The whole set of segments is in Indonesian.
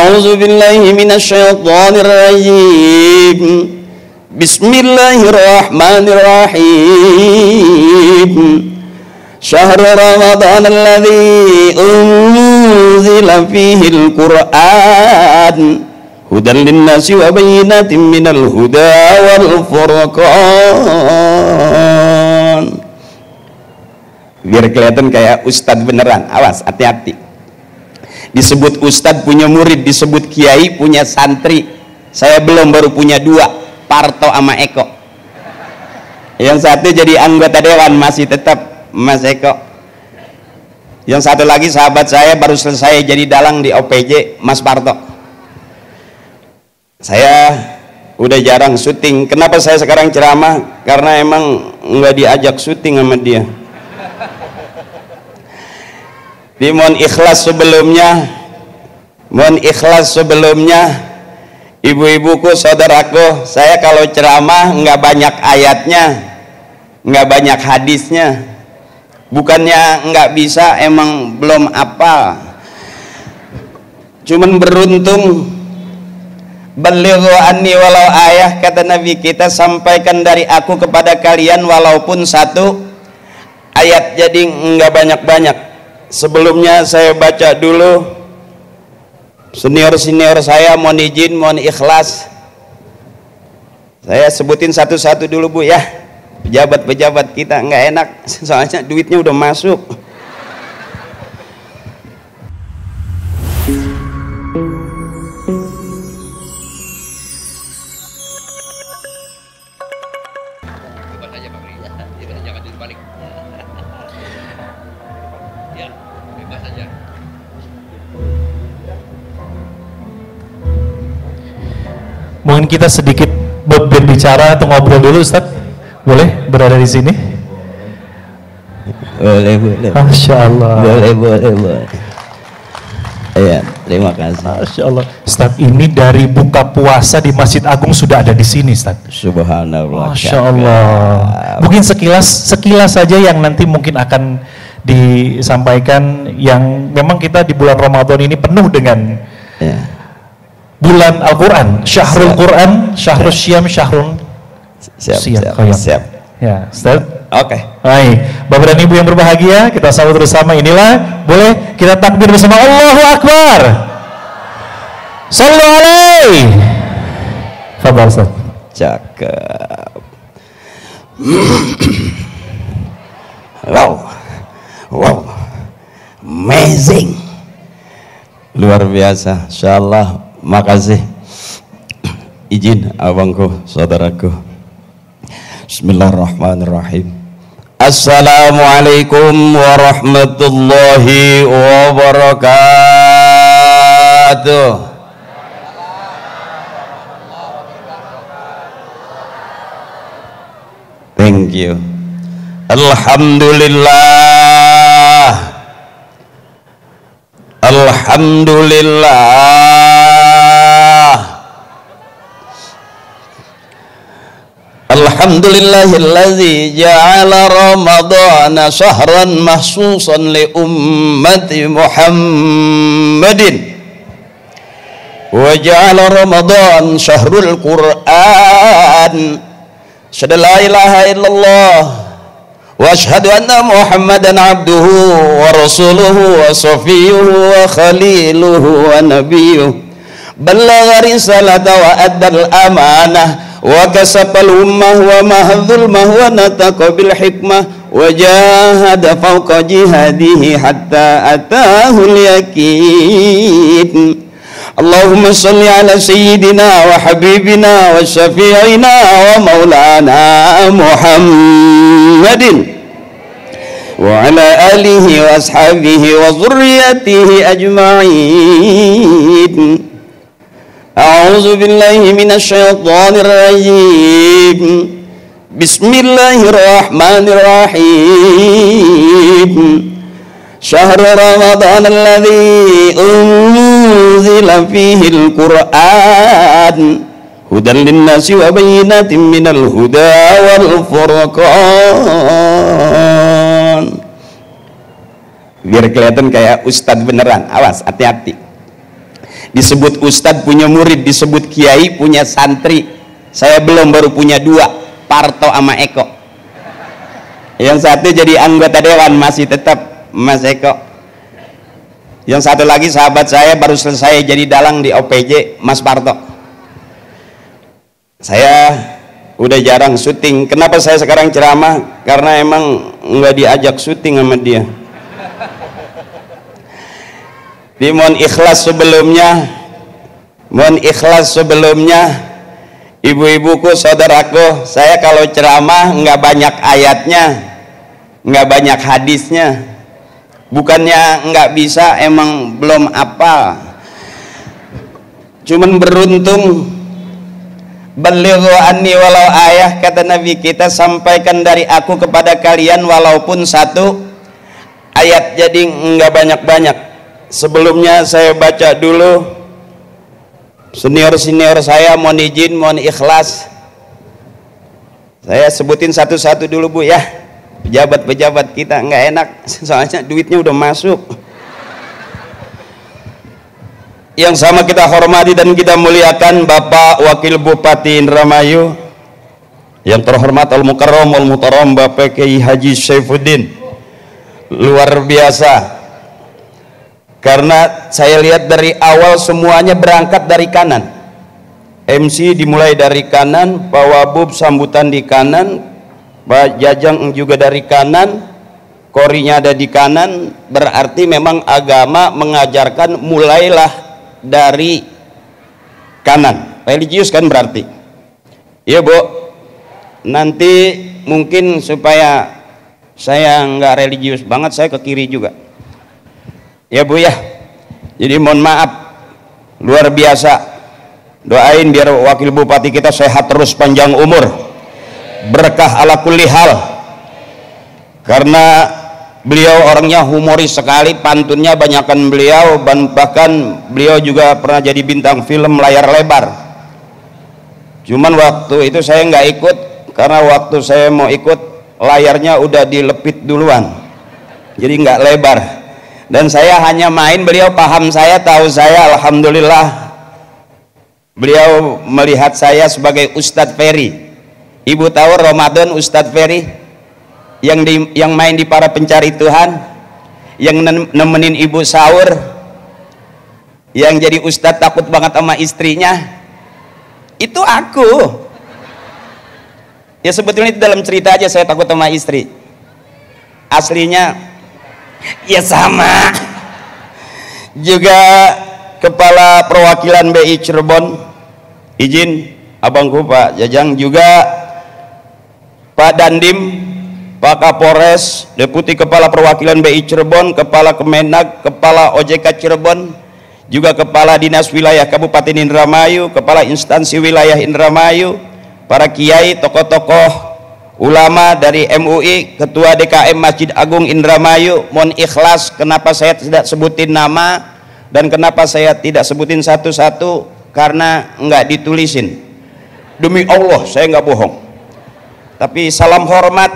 A'udzu billahi minasyaitonir rajim. Bismillahirrahmanirrahim. Syahrul Ramadan alladzi unzila fihil Qur'an hudan linnasi wa bayyinatin minal huda wal furqan. Biar kelihatan kayak ustadz beneran. Awas, hati-hati. Disebut ustadz punya murid, disebut kiai punya santri. Saya belum, baru punya 2, Parto sama Eko. Yang satu jadi anggota dewan, masih tetap Mas Eko. Yang satu lagi sahabat saya baru selesai jadi dalang di OPJ, Mas Parto. Saya udah jarang syuting. Kenapa saya sekarang ceramah? Karena emang nggak diajak syuting sama dia. Mohon ikhlas sebelumnya, ibu-ibuku, saudaraku, saya kalau ceramah nggak banyak ayatnya, nggak banyak hadisnya. Bukannya nggak bisa, emang belum apal. Cuman beruntung. Balighu anni walau ayah, kata Nabi kita, sampaikan dari aku kepada kalian walaupun 1 ayat. Jadi nggak banyak-banyak. Sebelumnya saya baca dulu. Senior-senior saya mohon izin, mohon ikhlas. Saya sebutin satu-satu dulu, Bu, ya. Pejabat-pejabat kita nggak enak, soalnya duitnya udah masuk. Mungkin kita sedikit berbicara atau ngobrol dulu, Ustadz. Boleh berada di sini? Boleh. Masya Allah. Boleh. Iya, terima kasih. Masya Allah. Ustadz, ini dari buka puasa di Masjid Agung sudah ada di sini, Ustadz. Subhanallah. Masya Allah. Mungkin sekilas saja yang nanti mungkin akan disampaikan, yang memang kita di bulan Ramadan ini penuh dengan bulan Al-Quran, Syahrul Quran, Syahrul Syam, Syahrul Siap. Ya, Ustaz. Oke. Baik, Bapak dan Ibu yang berbahagia, kita sambut bersama. Inilah, boleh kita takbir bersama, Allahu Akbar. Shallu alaihi. Fadhal, Ustaz. Cakep. Wow. Amazing. Luar biasa. Insyaallah. Makasih. Izin abangku, saudaraku. Bismillahirrahmanirrahim. Assalamualaikum warahmatullahi wabarakatuh. Thank you. Alhamdulillah. Alhamdulillahilladzi ja'ala Ramadhana syahran mahsusan li ummati Muhammadin wa ja'ala Ramadhan syahrul Qur'an. Asyhadu la ilaha illallah wa asyhadu anna Muhammadan abduhu wa rasuluhu wa safiyuhu wa khaliluhu wa nabiyuhu. Ballagha risalata wa addal amanah wa kasafal ummah wa mahdzul mahwa nataqa bil hikmah wa jahada fawqa jihadihi hatta atahul yakin. Allahumma salli ala sayyidina wa habibina wa syafi'ina wa maulana Muhammadin wa ala alihi wa ashabihi wa zurriyatihi ajma'in. A'udzu billahi minasyaitonir rajim. Bismillahirrahmanirrahim. Syahrul Ramadan alladzi unzila fihil Qur'an hudan linnasi wa bayyinatin minal huda wal furqan. Biar kelihatan kayak ustadz beneran. Awas, hati-hati. Disebut ustadz punya murid, disebut kiai punya santri. Saya belum, baru punya 2, Parto sama Eko. Yang satu jadi anggota dewan, masih tetap Mas Eko. Yang satu lagi sahabat saya baru selesai jadi dalang di OPJ, Mas Parto. Saya udah jarang syuting. Kenapa saya sekarang ceramah? Karena emang nggak diajak syuting sama dia. Mohon ikhlas sebelumnya, ibu-ibuku, saudaraku, saya kalau ceramah nggak banyak ayatnya, nggak banyak hadisnya. Bukannya nggak bisa, emang belum apal. Cuman beruntung, balighu anni walau ayah, kata Nabi kita, sampaikan dari aku kepada kalian walaupun 1 ayat. Jadi nggak banyak-banyak. Sebelumnya saya baca dulu, senior saya mohon izin, mohon ikhlas, saya sebutin satu-satu dulu Bu ya. Pejabat-pejabat kita nggak enak, soalnya duitnya udah masuk. Yang sama kita hormati dan kita muliakan Bapak Wakil Bupati Indramayu, yang terhormat Al-Mukarram Al-Muhtaram Bapak Kiai Haji Saifuddin. Luar biasa, karena saya lihat dari awal semuanya berangkat dari kanan. MC dimulai dari kanan, Pak Wabub sambutan di kanan, Pak Jajang juga dari kanan, korinya ada di kanan. Berarti memang agama mengajarkan mulailah dari kanan, religius kan berarti. Iya Bu, nanti mungkin supaya saya nggak religius banget, saya ke kiri juga ya Bu ya. Jadi mohon maaf, luar biasa. Doain biar wakil bupati kita sehat terus, panjang umur, berkah ala kulli hal. Karena beliau orangnya humoris sekali, pantunnya banyakan beliau, bahkan beliau juga pernah jadi bintang film layar lebar. Cuman waktu itu saya nggak ikut, karena waktu saya mau ikut layarnya udah dilepit duluan, jadi nggak lebar. Dan saya hanya main, beliau paham saya, tahu saya, alhamdulillah. Beliau melihat saya sebagai Ustadz Ferry. Ibu tahu Ramadan Ustadz Ferry yang main di Para Pencari Tuhan, yang nemenin ibu sahur, yang jadi Ustadz takut banget sama istrinya, itu aku. Ya sebetulnya itu dalam cerita aja, saya takut sama istri. Aslinya ya sama. Juga kepala perwakilan BI Cirebon, izin abangku Pak Jajang, juga Pak Dandim, Pak Kapolres, Deputi Kepala Perwakilan BI Cirebon, Kepala Kemenag, Kepala OJK Cirebon, juga Kepala Dinas Wilayah Kabupaten Indramayu, Kepala Instansi Wilayah Indramayu, para kiai, tokoh-tokoh ulama dari MUI, Ketua DKM Masjid Agung Indramayu. Mohon ikhlas kenapa saya tidak sebutin nama dan kenapa saya tidak sebutin satu-satu, karena nggak ditulisin. Demi Allah saya nggak bohong. Tapi salam hormat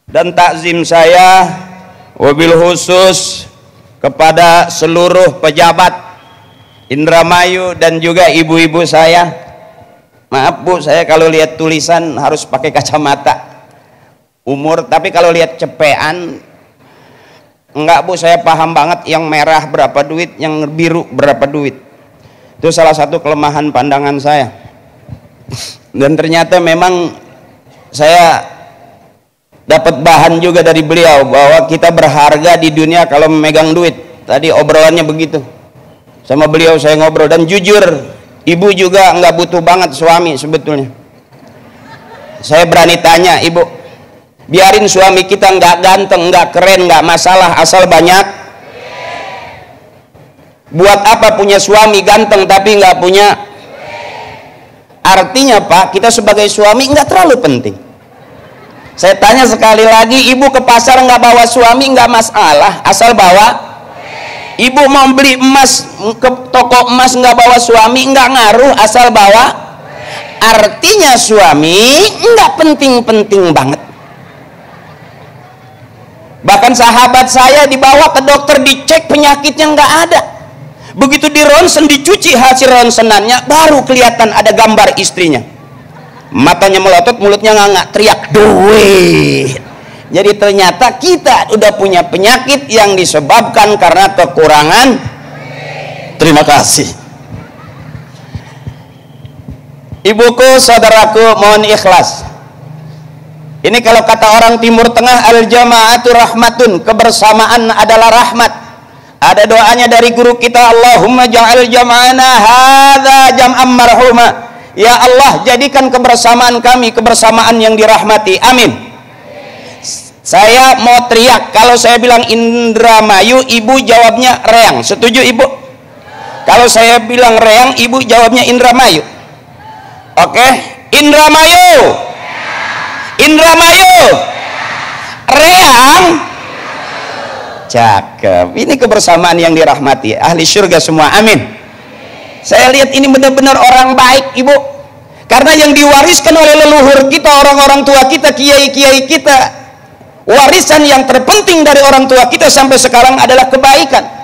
dan takzim saya wabil khusus kepada seluruh pejabat Indramayu dan juga ibu-ibu saya. Maaf Bu, saya kalau lihat tulisan harus pakai kacamata umur, tapi kalau lihat cepean enggak Bu, saya paham banget yang merah berapa duit, yang biru berapa duit. Itu salah satu kelemahan pandangan saya. Dan ternyata memang saya dapat bahan juga dari beliau bahwa kita berharga di dunia kalau memegang duit. Tadi obrolannya begitu sama beliau, saya ngobrol, dan jujur ibu juga nggak butuh banget suami sebetulnya. Saya berani tanya, ibu, biarin suami kita nggak ganteng, nggak keren, nggak masalah, asal banyak. Buat apa punya suami ganteng tapi nggak punya? Artinya Pak, kita sebagai suami nggak terlalu penting. Saya tanya sekali lagi, ibu ke pasar nggak bawa suami nggak masalah, asal bawa. Ibu mau beli emas ke toko emas nggak bawa suami nggak ngaruh, asal bawa. Artinya suami nggak penting-penting banget. Bahkan sahabat saya dibawa ke dokter, dicek penyakitnya nggak ada. Begitu di ronsen, dicuci hasil ronsenannya, baru kelihatan ada gambar istrinya. Matanya melotot, mulutnya nganga, teriak duit. Jadi ternyata kita udah punya penyakit yang disebabkan karena kekurangan. Terima kasih. Ibuku, saudaraku, mohon ikhlas. Ini kalau kata orang Timur Tengah, al-jama'atu rahmatun, kebersamaan adalah rahmat. Ada doanya dari guru kita, Allahumma ja'al jama'ana hadza jam'an marhuma. Ya Allah, jadikan kebersamaan kami kebersamaan yang dirahmati. Amin. Saya mau teriak, kalau saya bilang Indramayu, ibu jawabnya Reang. Setuju ibu? Kalau saya bilang Reang, ibu jawabnya Indramayu. Oke, Indramayu. Indramayu. Reang. Cakep. Ini kebersamaan yang dirahmati. Ahli surga semua. Amin. Saya lihat ini benar-benar orang baik, ibu. Karena yang diwariskan oleh leluhur kita, orang-orang tua kita, kiai-kiai kita, warisan yang terpenting dari orang tua kita sampai sekarang adalah kebaikan.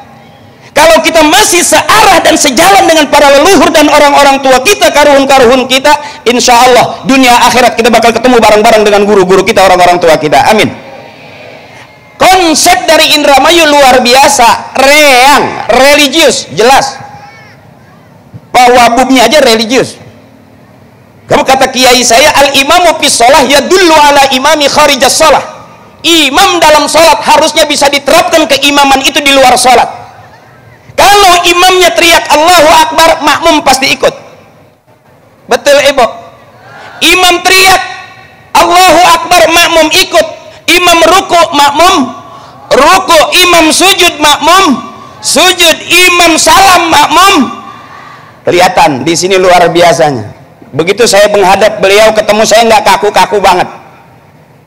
Kalau kita masih searah dan sejalan dengan para leluhur dan orang-orang tua kita, karuhun-karuhun kita, insya Allah dunia akhirat kita bakal ketemu bareng-bareng dengan guru-guru kita, orang-orang tua kita. Amin. Konsep dari Indramayu luar biasa. Reang, religius, jelas. Pak Wabubnya aja religius. Kamu kata kiai saya, al-imamu fis shalah yadullu ala imami kharijas shalah. Imam dalam salat harusnya bisa diterapkan keimaman itu di luar salat. Kalau imamnya teriak Allahu Akbar, makmum pasti ikut. Betul ibu? Imam teriak Allahu Akbar, makmum ikut. Imam ruku, makmum ruku. Imam sujud, makmum sujud. Imam salam, makmum. Kelihatan di sini luar biasanya. Begitu saya menghadap beliau, ketemu saya nggak kaku-kaku banget.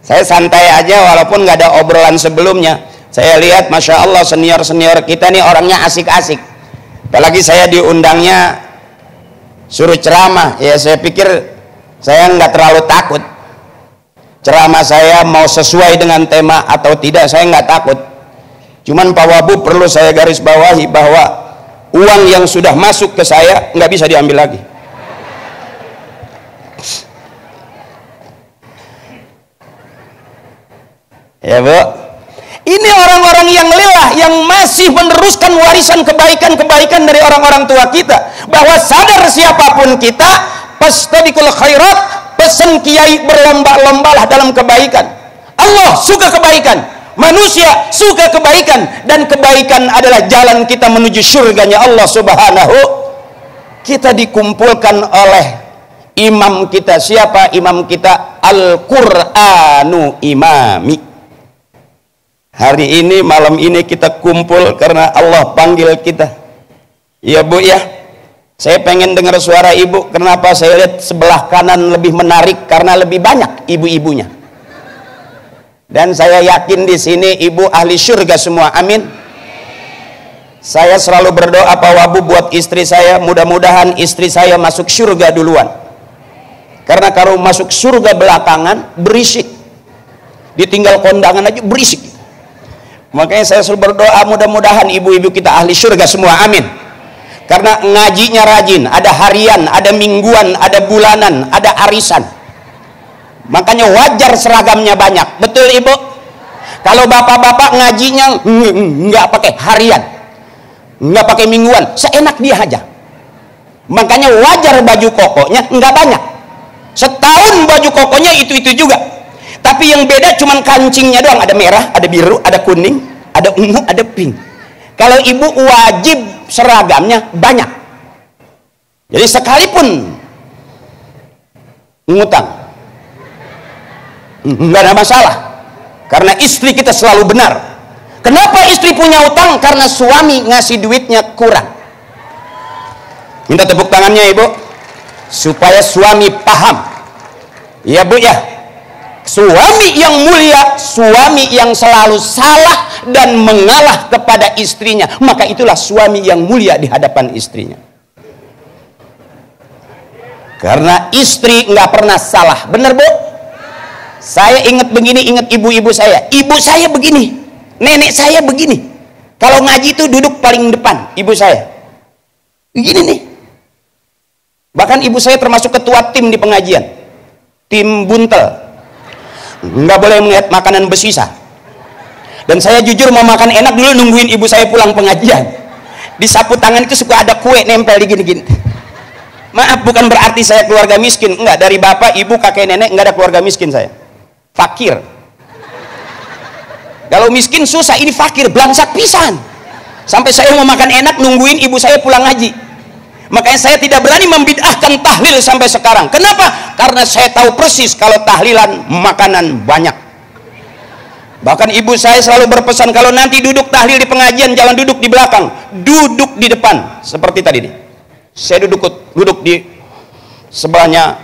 Saya santai aja walaupun nggak ada obrolan sebelumnya. Saya lihat Masya Allah senior-senior kita nih orangnya asik-asik. Apalagi saya diundangnya suruh ceramah, ya saya pikir saya nggak terlalu takut. Ceramah saya mau sesuai dengan tema atau tidak saya nggak takut. Cuman Pak Wabu perlu saya garis bawahi bahwa uang yang sudah masuk ke saya nggak bisa diambil lagi. Ya bu, ini orang-orang yang lelah, yang masih meneruskan warisan kebaikan-kebaikan dari orang-orang tua kita, bahwa sadar siapapun kita, fastabiqul khairat, pesan kiai berlomba-lombalah dalam kebaikan. Allah suka kebaikan, manusia suka kebaikan, dan kebaikan adalah jalan kita menuju surganya Allah Subhanahu. Kita dikumpulkan oleh imam kita. Siapa imam kita? Al-Qur'anu imami. Hari ini, malam ini kita kumpul karena Allah panggil kita. Ya bu ya, saya pengen dengar suara ibu. Kenapa saya lihat sebelah kanan lebih menarik? Karena lebih banyak ibu-ibunya. Dan saya yakin di sini ibu ahli surga semua. Amin. Saya selalu berdoa Pak Wabu buat istri saya, mudah-mudahan istri saya masuk surga duluan. Karena kalau masuk surga belakangan berisik. Ditinggal kondangan aja berisik. Makanya saya selalu berdoa mudah-mudahan ibu-ibu kita ahli surga semua. Amin. Karena ngajinya rajin, ada harian, ada mingguan, ada bulanan, ada arisan. Makanya wajar seragamnya banyak. Betul ibu? Kalau bapak-bapak ngajinya nggak pakai harian, nggak pakai mingguan, seenak dia aja. Makanya wajar baju kokonya nggak banyak. Setahun baju kokonya itu-itu juga. Tapi yang beda cuman kancingnya doang, ada merah, ada biru, ada kuning, ada ungu, ada pink. Kalau ibu wajib seragamnya banyak. Jadi sekalipun ngutang nggak ada masalah, karena istri kita selalu benar. Kenapa istri punya utang? Karena suami ngasih duitnya kurang. Minta tepuk tangannya ibu, supaya suami paham. Ya bu ya, suami yang mulia, suami yang selalu salah dan mengalah kepada istrinya, maka itulah suami yang mulia di hadapan istrinya. Karena istri nggak pernah salah, bener bu? Saya ingat begini, ingat ibu-ibu saya. Ibu saya begini, nenek saya begini. Kalau ngaji itu duduk paling depan, ibu saya. Begini nih. Bahkan ibu saya termasuk ketua tim di pengajian. Tim buntel. Nggak boleh melihat makanan bersisa. Dan saya jujur mau makan enak dulu nungguin ibu saya pulang pengajian. Di sapu tangan itu suka ada kue nempel di gini-gini. Maaf, bukan berarti saya keluarga miskin. Enggak, dari bapak, ibu, kakek, nenek enggak ada keluarga miskin saya. Fakir. Kalau miskin susah, ini fakir, belangsak pisan. Sampai saya mau makan enak nungguin ibu saya pulang ngaji. Makanya saya tidak berani membid'ahkan tahlil sampai sekarang. Kenapa? Karena saya tahu persis kalau tahlilan makanan banyak. Bahkan ibu saya selalu berpesan, kalau nanti duduk tahlil di pengajian jangan duduk di belakang, duduk di depan. Seperti tadi nih. Saya duduk di sebelahnya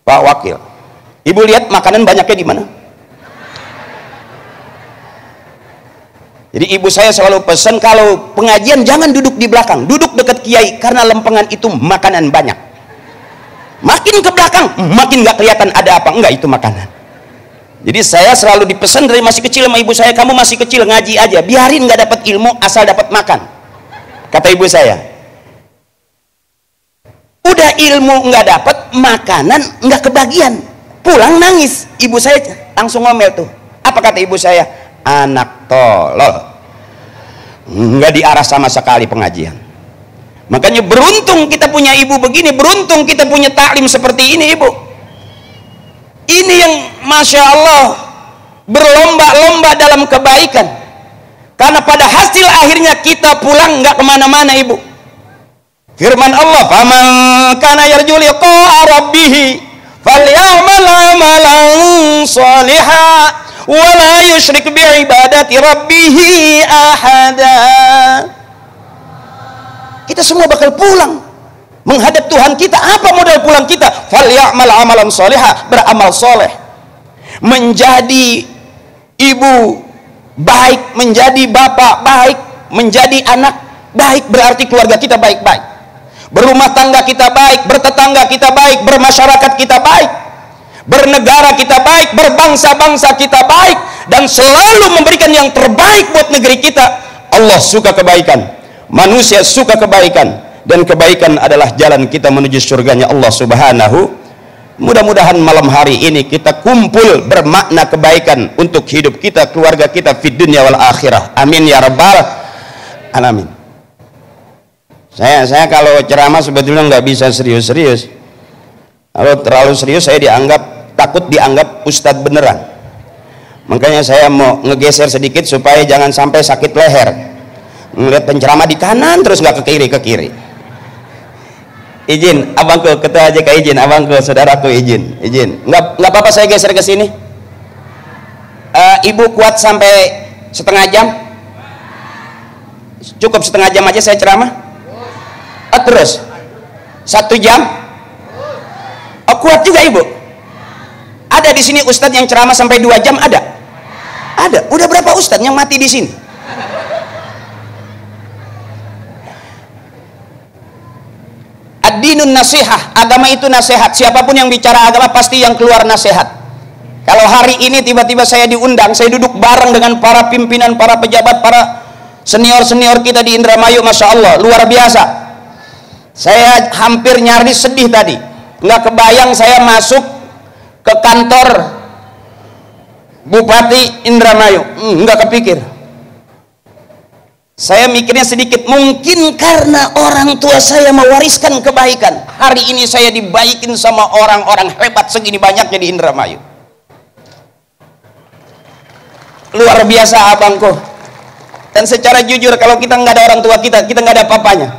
Pak Wakil. Ibu lihat makanan banyaknya di mana? Jadi ibu saya selalu pesan kalau pengajian jangan duduk di belakang, duduk dekat kiai, karena lempengan itu makanan banyak. Makin ke belakang makin nggak kelihatan ada apa, enggak itu makanan. Jadi saya selalu dipesan dari masih kecil sama ibu saya, kamu masih kecil ngaji aja, biarin nggak dapat ilmu asal dapat makan. Kata ibu saya, udah ilmu nggak dapat, makanan nggak kebagian, pulang nangis. Ibu saya langsung ngomel tuh. Apa kata ibu saya? Anak tolol, nggak diarah sama sekali pengajian. Makanya beruntung kita punya ibu begini, beruntung kita punya taklim seperti ini ibu. Ini yang Masya Allah berlomba-lomba dalam kebaikan, karena pada hasil akhirnya kita pulang nggak kemana-mana ibu. Firman Allah, faman kana yarju liqa'a rabbih falyamal amalan shalihan wala yusyrik bi'ibadati rabbih ahada. Kita semua bakal pulang menghadap Tuhan kita. Apa modal pulang kita? Falyamal amalan shaliha, beramal soleh, menjadi ibu baik, menjadi bapak baik, menjadi anak baik, berarti keluarga kita baik-baik, berumah tangga kita baik, bertetangga kita baik, bermasyarakat kita baik, bernegara kita baik, berbangsa-bangsa kita baik, dan selalu memberikan yang terbaik buat negeri kita. Allah suka kebaikan, manusia suka kebaikan, dan kebaikan adalah jalan kita menuju surganya Allah Subhanahu. Mudah-mudahan malam hari ini kita kumpul bermakna kebaikan untuk hidup kita, keluarga kita, fid dunya wal akhirah. Amin ya rabbal alamin. Saya kalau ceramah sebetulnya nggak bisa serius-serius. Kalau terlalu serius saya takut dianggap ustadz beneran. Makanya saya mau ngegeser sedikit supaya jangan sampai sakit leher. Ngeliat penceramah di kanan terus nggak ke kiri. Izin, abangku, ketua AJK izin, abangku, saudaraku izin. Nggak apa-apa saya geser ke sini. Ibu kuat sampai setengah jam? Cukup setengah jam aja saya ceramah? Terus 1 jam? Kuat juga ibu? Ada di sini ustadz yang ceramah sampai 2 jam? Ada. Udah berapa ustadz yang mati di sini? Ad-dinun nasihah, agama itu nasihat. Siapapun yang bicara agama pasti yang keluar nasihat. Kalau hari ini tiba-tiba saya diundang, saya duduk bareng dengan para pimpinan, para pejabat, para senior-senior kita di Indramayu, Masya Allah, luar biasa. Saya hampir nyaris sedih tadi. Nggak kebayang saya masuk ke kantor Bupati Indramayu. Nggak kepikir. Saya mikirnya sedikit, mungkin karena orang tua saya mewariskan kebaikan. Hari ini saya dibaikin sama orang-orang hebat segini banyaknya di Indramayu. Luar biasa abangku. Dan secara jujur kalau kita nggak ada orang tua kita nggak ada apa-apanya.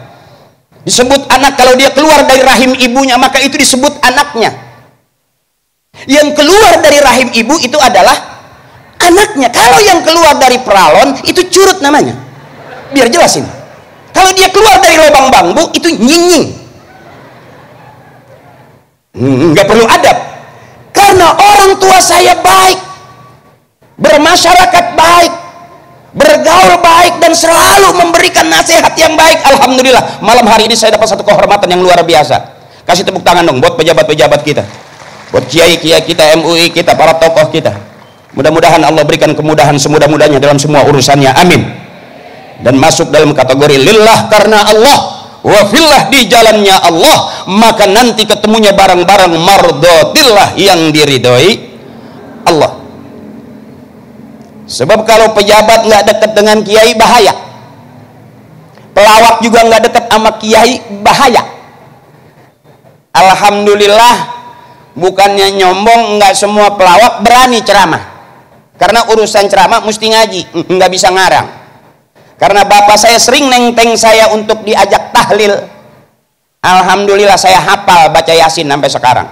Disebut anak, kalau dia keluar dari rahim ibunya maka itu disebut anaknya. Yang keluar dari rahim ibu itu adalah anaknya. Kalau yang keluar dari peralon itu curut namanya. Biar jelasin. Kalau dia keluar dari lubang bambu itu nyinying. Nggak perlu adab. Karena orang tua saya baik, bermasyarakat baik, bergaul baik, dan selalu memberikan nasihat yang baik. Alhamdulillah malam hari ini saya dapat satu kehormatan yang luar biasa. Kasih tepuk tangan dong buat pejabat-pejabat kita, buat kiai-kiai kita, MUI kita, para tokoh kita. Mudah-mudahan Allah berikan kemudahan semudah-mudahnya dalam semua urusannya, amin. Dan masuk dalam kategori lillah, karena Allah, wa fillah, di jalannya Allah, maka nanti ketemunya barang-barang mardotillah, yang diridhoi Allah. Sebab kalau pejabat nggak dekat dengan kiai bahaya, pelawak juga nggak dekat sama kiai bahaya. Alhamdulillah, bukannya nyombong, nggak semua pelawak berani ceramah, karena urusan ceramah mesti ngaji, nggak bisa ngarang. Karena bapak saya sering nenteng saya untuk diajak tahlil. Alhamdulillah saya hafal baca Yasin sampai sekarang.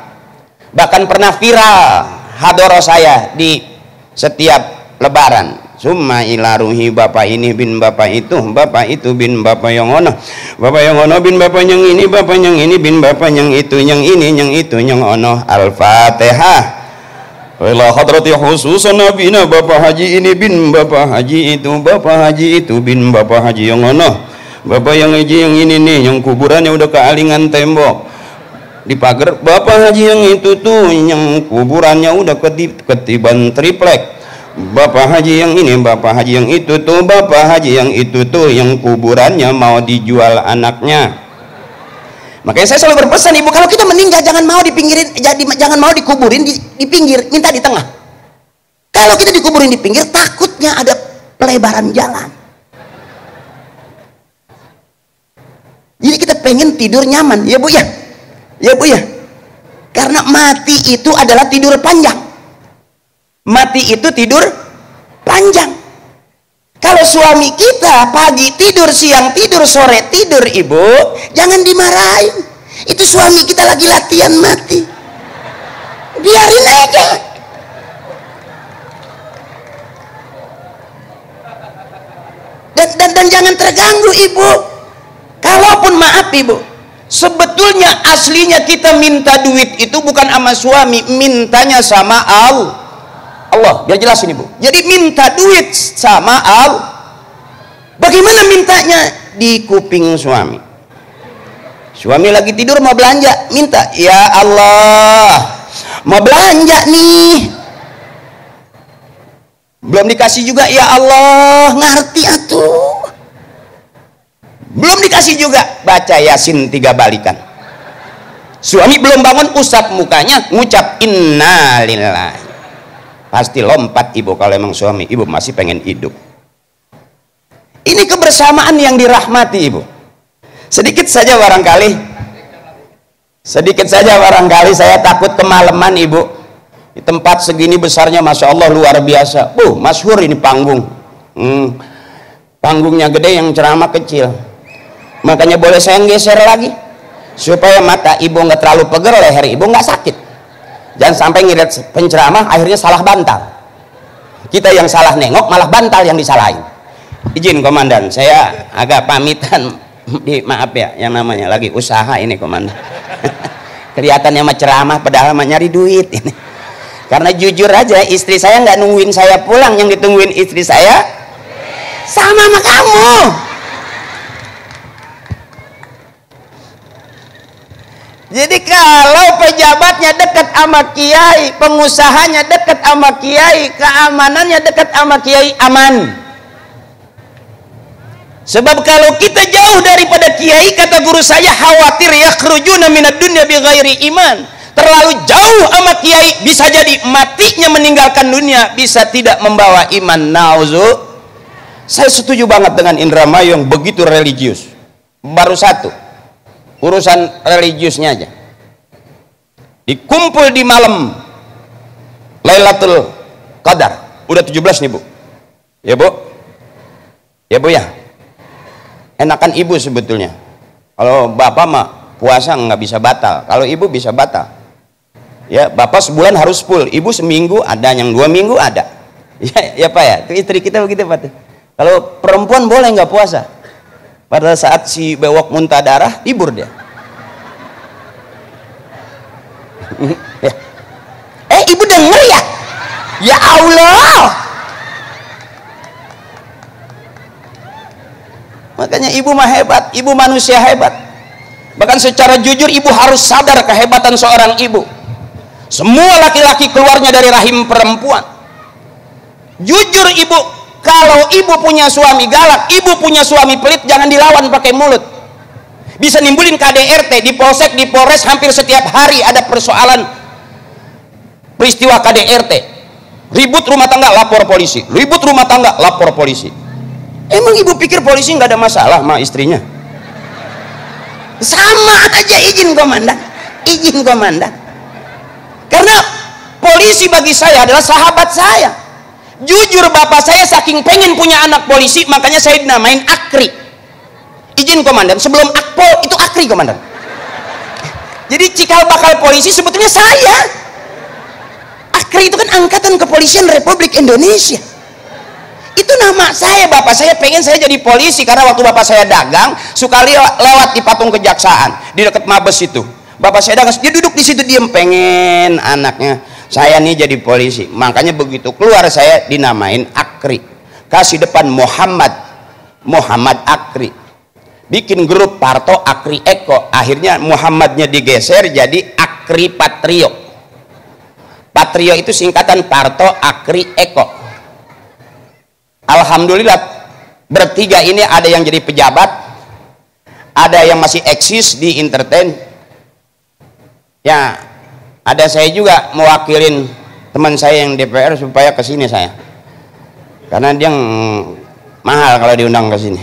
Bahkan pernah viral hadoro saya di setiap lebaran. Summa ila ruhi bapak ini bin bapak itu bin bapak yang ono, bapak yang ono bin bapak yang ini, bapak yang ini bin bapak yang itu, yang ini, yang itu, yang ono. Al-Fatihah. Wala hadrati khususan nabina bapak haji ini bin bapak haji itu, bapak haji itu bin bapak haji yang ono, bapak yang haji yang ini nih, yang kuburannya udah kealingan tembok di pagar, bapak haji yang itu tuh, yang kuburannya udah ketiban triplek, bapak haji yang ini, bapak haji yang itu tuh, bapak haji yang itu tuh, yang kuburannya mau dijual anaknya. Makanya saya selalu berpesan, ibu, kalau kita meninggal jangan mau dipinggirin, jangan mau dikuburin di pinggir, minta di tengah. Kalau kita dikuburin di pinggir, takutnya ada pelebaran jalan. Jadi kita pengen tidur nyaman, ya bu ya, ya bu ya. Karena mati itu adalah tidur panjang. Mati itu tidur panjang. Kalau suami kita pagi tidur, siang tidur, sore tidur, ibu, jangan dimarahin. Itu suami kita lagi latihan mati. Biarin aja. Dan jangan terganggu, ibu. Kalaupun maaf, ibu, sebetulnya aslinya kita minta duit itu bukan sama suami, mintanya sama Allah. Biar jelasin, ibu. Jadi minta duit sama Allah. Bagaimana mintanya? Di kuping suami. Suami lagi tidur mau belanja, minta, ya Allah, mau belanja nih. Belum dikasih juga, ya Allah, ngerti atuh. Belum dikasih juga, baca Yasin 3 balikan. Suami belum bangun, usap mukanya, ngucap innalillahi. Pasti lompat, ibu, kalau emang suami ibu masih pengen hidup. Ini kebersamaan yang dirahmati, ibu. Sedikit saja barangkali saya takut kemalaman, ibu. Di tempat segini besarnya, masya Allah, luar biasa. Masyhur ini panggung. Panggungnya gede, yang ceramah kecil. Makanya boleh saya geser lagi supaya mata ibu nggak terlalu pegal, leher ibu nggak sakit. Jangan sampai ngirit penceramah akhirnya salah bantal. Kita yang salah nengok, malah bantal yang disalahin. Izin komandan, saya agak pamitan. Maaf ya, yang namanya lagi usaha ini komandan. Kelihatannya mah ceramah, padahal mah nyari duit ini. Karena jujur aja, istri saya nggak nungguin saya pulang, yang ditungguin istri saya sama kamu. Jadi kalau pejabatnya dekat sama kiai, pengusahanya dekat sama kiai, keamanannya dekat sama kiai, aman. Sebab kalau kita jauh daripada kiai, kata guru saya, khawatir yakhrujuna minad dunya bighairi iman. Terlalu jauh sama kiai, bisa jadi matinya meninggalkan dunia, bisa tidak membawa iman. Saya setuju banget dengan Indramayu yang begitu religius. Baru satu, urusan religiusnya aja. Dikumpul di malam Lailatul Qadar, udah 17 nih bu. Ya bu, ya bu ya. Enakan ibu sebetulnya. Kalau bapak mah puasa nggak bisa batal, kalau ibu bisa batal. Ya, bapak sebulan harus full, ibu seminggu ada, yang 2 minggu ada. Ya pak ya, itu istri kita begitu pak. Kalau perempuan boleh nggak puasa? Pada saat si bewok muntah darah, libur dia. Ibu denger ya? Ya Allah. Makanya ibu mah hebat, ibu manusia hebat. Bahkan secara jujur ibu harus sadar kehebatan seorang ibu. Semua laki-laki keluarnya dari rahim perempuan. Jujur ibu, kalau ibu punya suami galak, ibu punya suami pelit, jangan dilawan pakai mulut. Bisa nimbulin KDRT di Polsek, di Polres, hampir setiap hari ada persoalan peristiwa KDRT. Ribut rumah tangga, lapor polisi. Ribut rumah tangga, lapor polisi. Emang ibu pikir polisi nggak ada masalah sama istrinya? Sama aja, izin komandan. Izin komandan. Karena polisi bagi saya adalah sahabat saya. Jujur bapak saya saking pengen punya anak polisi, makanya saya dinamain Akri. Izin komandan, sebelum Akpol itu Akri komandan. Jadi cikal bakal polisi sebetulnya saya. Akri itu kan angkatan kepolisian Republik Indonesia. Itu nama saya. Bapak saya pengen saya jadi polisi karena waktu bapak saya dagang suka lewat di patung kejaksaan di dekat Mabes itu. Bapak saya dagang, dia duduk di situ diem, pengen anaknya saya nih jadi polisi. Makanya begitu keluar saya dinamain Akri. Kasih depan Muhammad Akri. Bikin grup Parto Akri Eko, akhirnya Muhammadnya digeser jadi Akri Patrio. Patrio itu singkatan Parto Akri Eko. Alhamdulillah bertiga ini ada yang jadi pejabat, ada yang masih eksis di entertain. Ya, ada saya juga mewakilin teman saya yang DPR supaya kesini saya, karena dia mahal kalau diundang ke sini.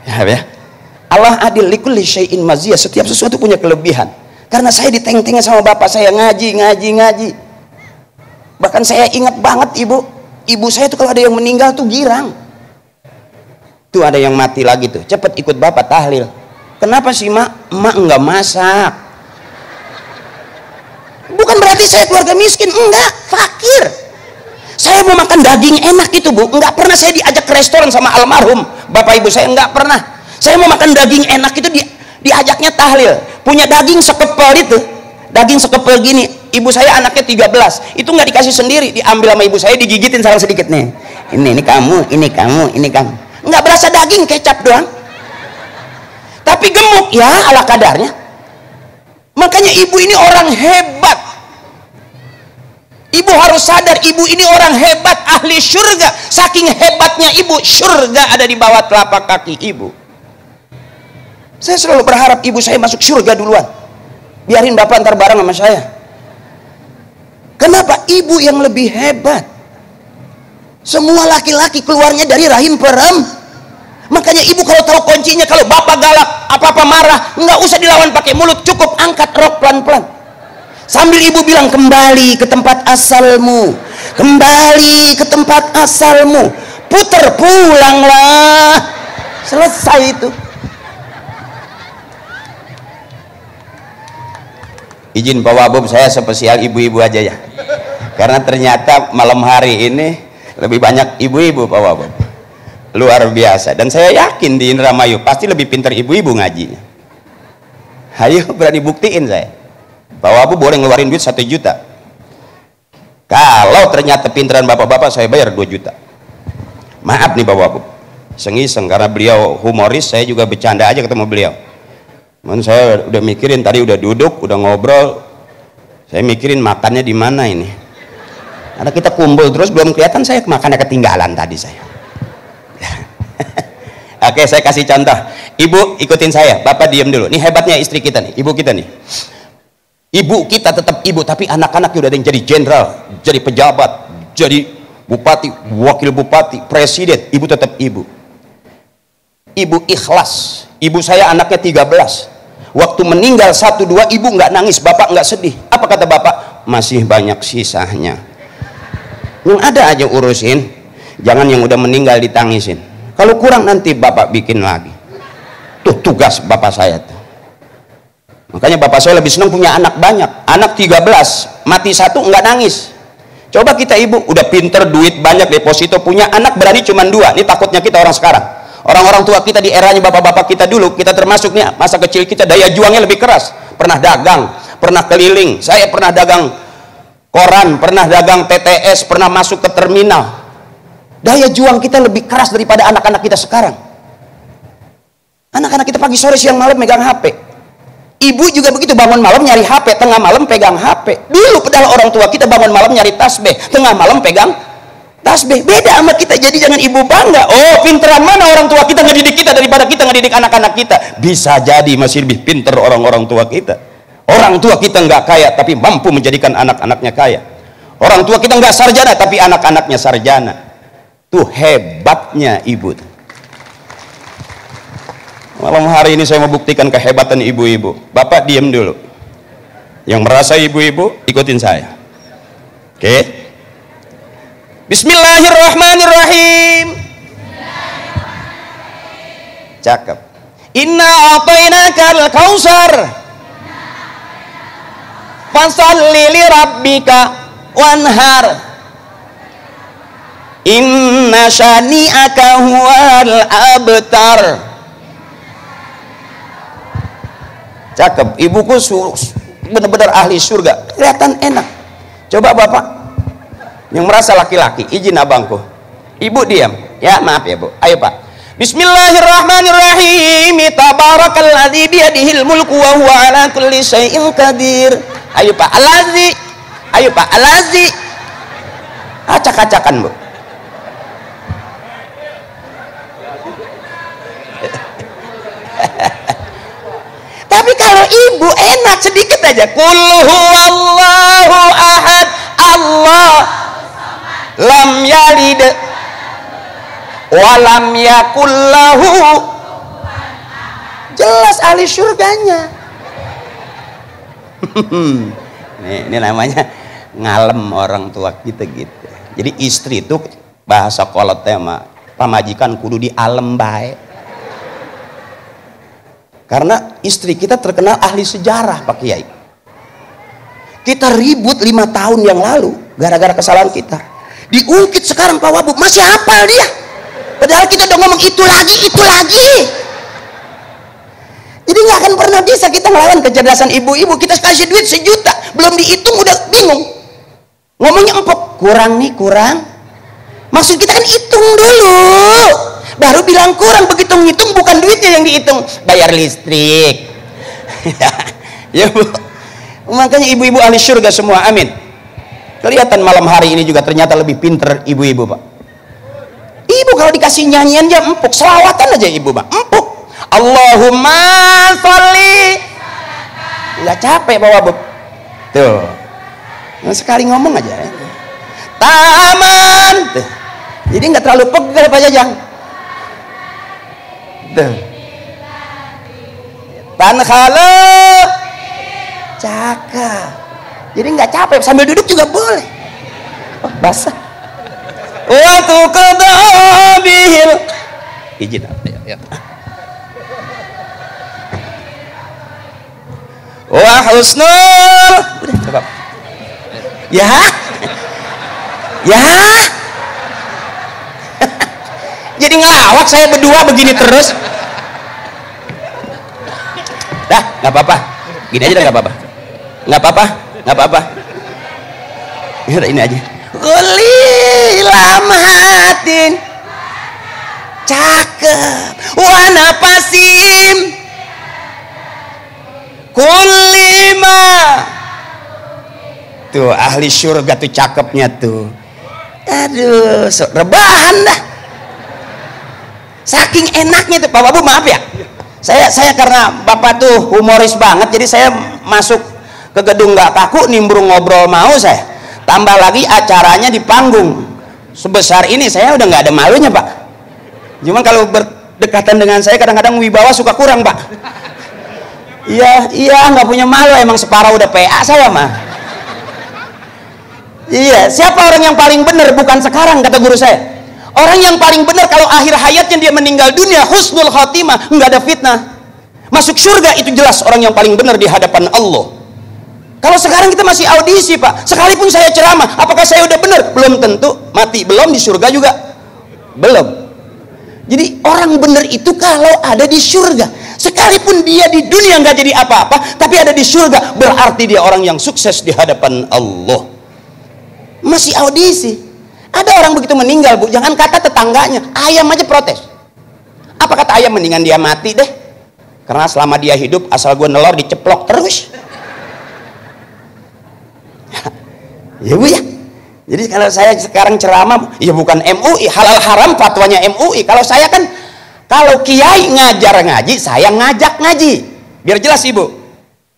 Ya, Allah adil, likulli syai'in maziyah, setiap sesuatu punya kelebihan. Karena saya diteng-tengnya sama bapak saya ngaji. Bahkan saya ingat banget ibu saya tuh kalau ada yang meninggal tuh girang. Tuh ada yang mati lagi tuh, cepet ikut bapak tahlil. Kenapa sih mak enggak masak? Bukan berarti saya keluarga miskin, enggak, fakir. Saya mau makan daging enak itu bu, enggak pernah saya diajak ke restoran sama almarhum bapak ibu saya, enggak pernah. Saya mau makan daging enak itu diajaknya tahlil. Punya daging sekepel itu, daging sekepel gini. Ibu saya anaknya 13, itu nggak dikasih sendiri, diambil sama ibu saya, digigitin salah sedikit nih. Ini kamu. Nggak berasa daging, kecap doang. Tapi gemuk ya ala kadarnya. Makanya ibu ini orang hebat. Ibu harus sadar, ibu ini orang hebat, ahli surga. Saking hebatnya ibu, surga ada di bawah telapak kaki ibu. Saya selalu berharap ibu saya masuk surga duluan. Biarin bapak antar bareng sama saya. Kenapa? Ibu yang lebih hebat. Semua laki-laki keluarnya dari rahim perem. Makanya ibu kalau tahu kuncinya, kalau bapak galak, apa-apa marah, nggak usah dilawan pakai mulut, cukup angkat rok pelan-pelan. Sambil ibu bilang, kembali ke tempat asalmu, kembali ke tempat asalmu, puter pulanglah. Selesai itu. Izin Pak Wabub, saya spesial ibu-ibu aja ya, karena ternyata malam hari ini lebih banyak ibu-ibu Pak Wabub, luar biasa. Dan saya yakin di Indramayu pasti lebih pintar ibu-ibu ngajinya. Ayo berani buktiin saya. Pak Wabub boleh ngeluarin duit 1 juta. Kalau ternyata pintaran bapak-bapak, saya bayar 2 juta. Maaf nih Pak Wabub, iseng-iseng, karena beliau humoris, saya juga bercanda aja ketemu beliau. Saya udah mikirin, tadi udah duduk, udah ngobrol, saya mikirin makannya di mana ini. Karena kita kumpul terus belum kelihatan, saya makannya ketinggalan tadi saya. Oke, saya kasih contoh. Ibu ikutin saya, bapak diem dulu. Ini hebatnya istri kita nih, ibu kita nih. Ibu kita tetap ibu, tapi anak-anaknya udah ada yang jadi jenderal, jadi pejabat, jadi bupati, wakil bupati, presiden. Ibu tetap ibu. Ibu ikhlas. Ibu saya anaknya 13. Waktu meninggal 1, 2, ibu nggak nangis, bapak nggak sedih. Apa kata bapak? Masih banyak sisanya. Yang ada aja urusin. Jangan yang udah meninggal ditangisin. Kalau kurang nanti bapak bikin lagi. Tuh tugas bapak saya tuh. Makanya bapak saya lebih senang punya anak banyak. Anak 13, mati 1 nggak nangis. Coba kita ibu udah pinter, duit banyak, deposito, punya anak berani cuma 2. Ini takutnya kita orang sekarang. Orang-orang tua kita di eranya bapak-bapak kita dulu, kita termasuk nih, masa kecil kita daya juangnya lebih keras. Pernah dagang, pernah keliling. Saya pernah dagang koran, pernah dagang TTS, pernah masuk ke terminal. Daya juang kita lebih keras daripada anak-anak kita sekarang. Anak-anak kita pagi sore siang malam megang HP. Ibu juga begitu, bangun malam nyari HP, tengah malam pegang HP. Dulu padahal orang tua kita bangun malam nyari tasbih, tengah malam pegang tasbih. Beda sama kita. Jadi jangan ibu bangga, oh pinteran mana orang tua kita ngedidik kita daripada kita ngedidik anak-anak kita. Bisa jadi masih lebih pinter orang-orang tua kita. Orang tua kita nggak kaya tapi mampu menjadikan anak-anaknya kaya. Orang tua kita nggak sarjana tapi anak-anaknya sarjana. Tuh hebatnya ibu. Malam hari ini saya mau buktikan kehebatan ibu-ibu. Bapak diam dulu. Yang merasa ibu-ibu ikutin saya. Oke. Bismillahirrahmanirrahim. Cakep. Inna a'tainakal kautsar. Fasholli li rabbika wanhar. Inna syani'aka huwal abtar. Cakep. Ibuku benar-benar ahli surga. Kelihatan enak. Coba bapak yang merasa laki-laki, izin abangku. Ibu diam. Ya maaf ya bu. Ayo pak. Bismillahirrahmanirrahim. Tabarakalladzi biyadihil mulku wa huwa ala kulli syai'in qadir. Ayo pak. Alazi. Ayo pak. Alazi. Acak-acakan bu. Tapi kalau ibu enak sedikit aja. Qul huwallahu ahad. Allah lam yalid wa lam yakul lahu. Jelas ahli surganya. Ini namanya ngalem orang tua kita gitu. Jadi istri itu bahasa kolotnya mah pamajikan kudu di alem bae. Karena istri kita terkenal ahli sejarah Pak Kiai. Kita ribut 5 tahun yang lalu gara-gara kesalahan kita. Diungkit sekarang Pak Wabub masih hafal dia. Padahal kita udah ngomong itu lagi, itu lagi. Jadi nggak akan pernah bisa kita ngelawan kecerdasan ibu-ibu. Kita kasih duit 1 juta, belum dihitung udah bingung. Ngomongnya empuk, kurang nih, kurang. Maksud kita kan hitung dulu. Baru bilang kurang, begitu ngitung bukan duitnya yang dihitung, bayar listrik. Ya bu, makanya ibu-ibu ahli surga semua, amin. Kelihatan malam hari ini juga ternyata lebih pinter ibu-ibu pak. Ibu kalau dikasih nyanyian dia empuk, selawatan aja ibu pak, empuk. Allahumma sholli. Nggak capek bawa bu. Tuh, nah, sekali ngomong aja. Taman. Tuh. Jadi nggak terlalu pegal Pak Jajang. Tankhalo cakep. Jadi nggak capek sambil duduk juga boleh. Oh, basah. Waktu kedabihil. Izin ya. Wa husnul. Udah coba. Ya. Ya. Jadi ngelawak saya berdua begini terus. Dah, nggak apa-apa. Gini aja dah nggak apa-apa. Nggak apa-apa, nggak apa-apa. Ini aja. Uli lamatin. Cakep. Wana pasim. Kulima. Tuh ahli surga tuh cakepnya tuh. Aduh, rebahan dah. Saking enaknya tuh Pak Babu, maaf ya. Saya karena Bapak tuh humoris banget, jadi saya masuk ke gedung nggak kaku nimbrung ngobrol mau saya. Tambah lagi acaranya di panggung sebesar ini, saya udah nggak ada malunya Pak. Cuman kalau berdekatan dengan saya kadang-kadang wibawa suka kurang Pak. Iya nggak punya malu, emang separuh udah PA saya mah. Iya, siapa orang yang paling benar? Bukan sekarang kata guru saya. Orang yang paling benar kalau akhir hayatnya dia meninggal dunia husnul khotimah, nggak ada fitnah, masuk surga, itu jelas orang yang paling benar di hadapan Allah. Kalau sekarang kita masih audisi Pak, sekalipun saya ceramah, apakah saya udah benar? Belum tentu, mati belum, di surga juga belum. Jadi orang benar itu kalau ada di surga, sekalipun dia di dunia nggak jadi apa-apa, tapi ada di surga, berarti dia orang yang sukses di hadapan Allah. Masih audisi. Ada orang begitu meninggal bu, jangan kata tetangganya, ayam aja protes. Apa kata ayam? Mendingan dia mati deh, karena selama dia hidup asal gue nelor diceplok terus. Ya bu ya, Jadi kalau saya sekarang ceramah, ya bukan MUI, halal haram fatwanya MUI. Kalau saya kan, kalau kiai ngajar ngaji, saya ngajak ngaji. Biar jelas ibu.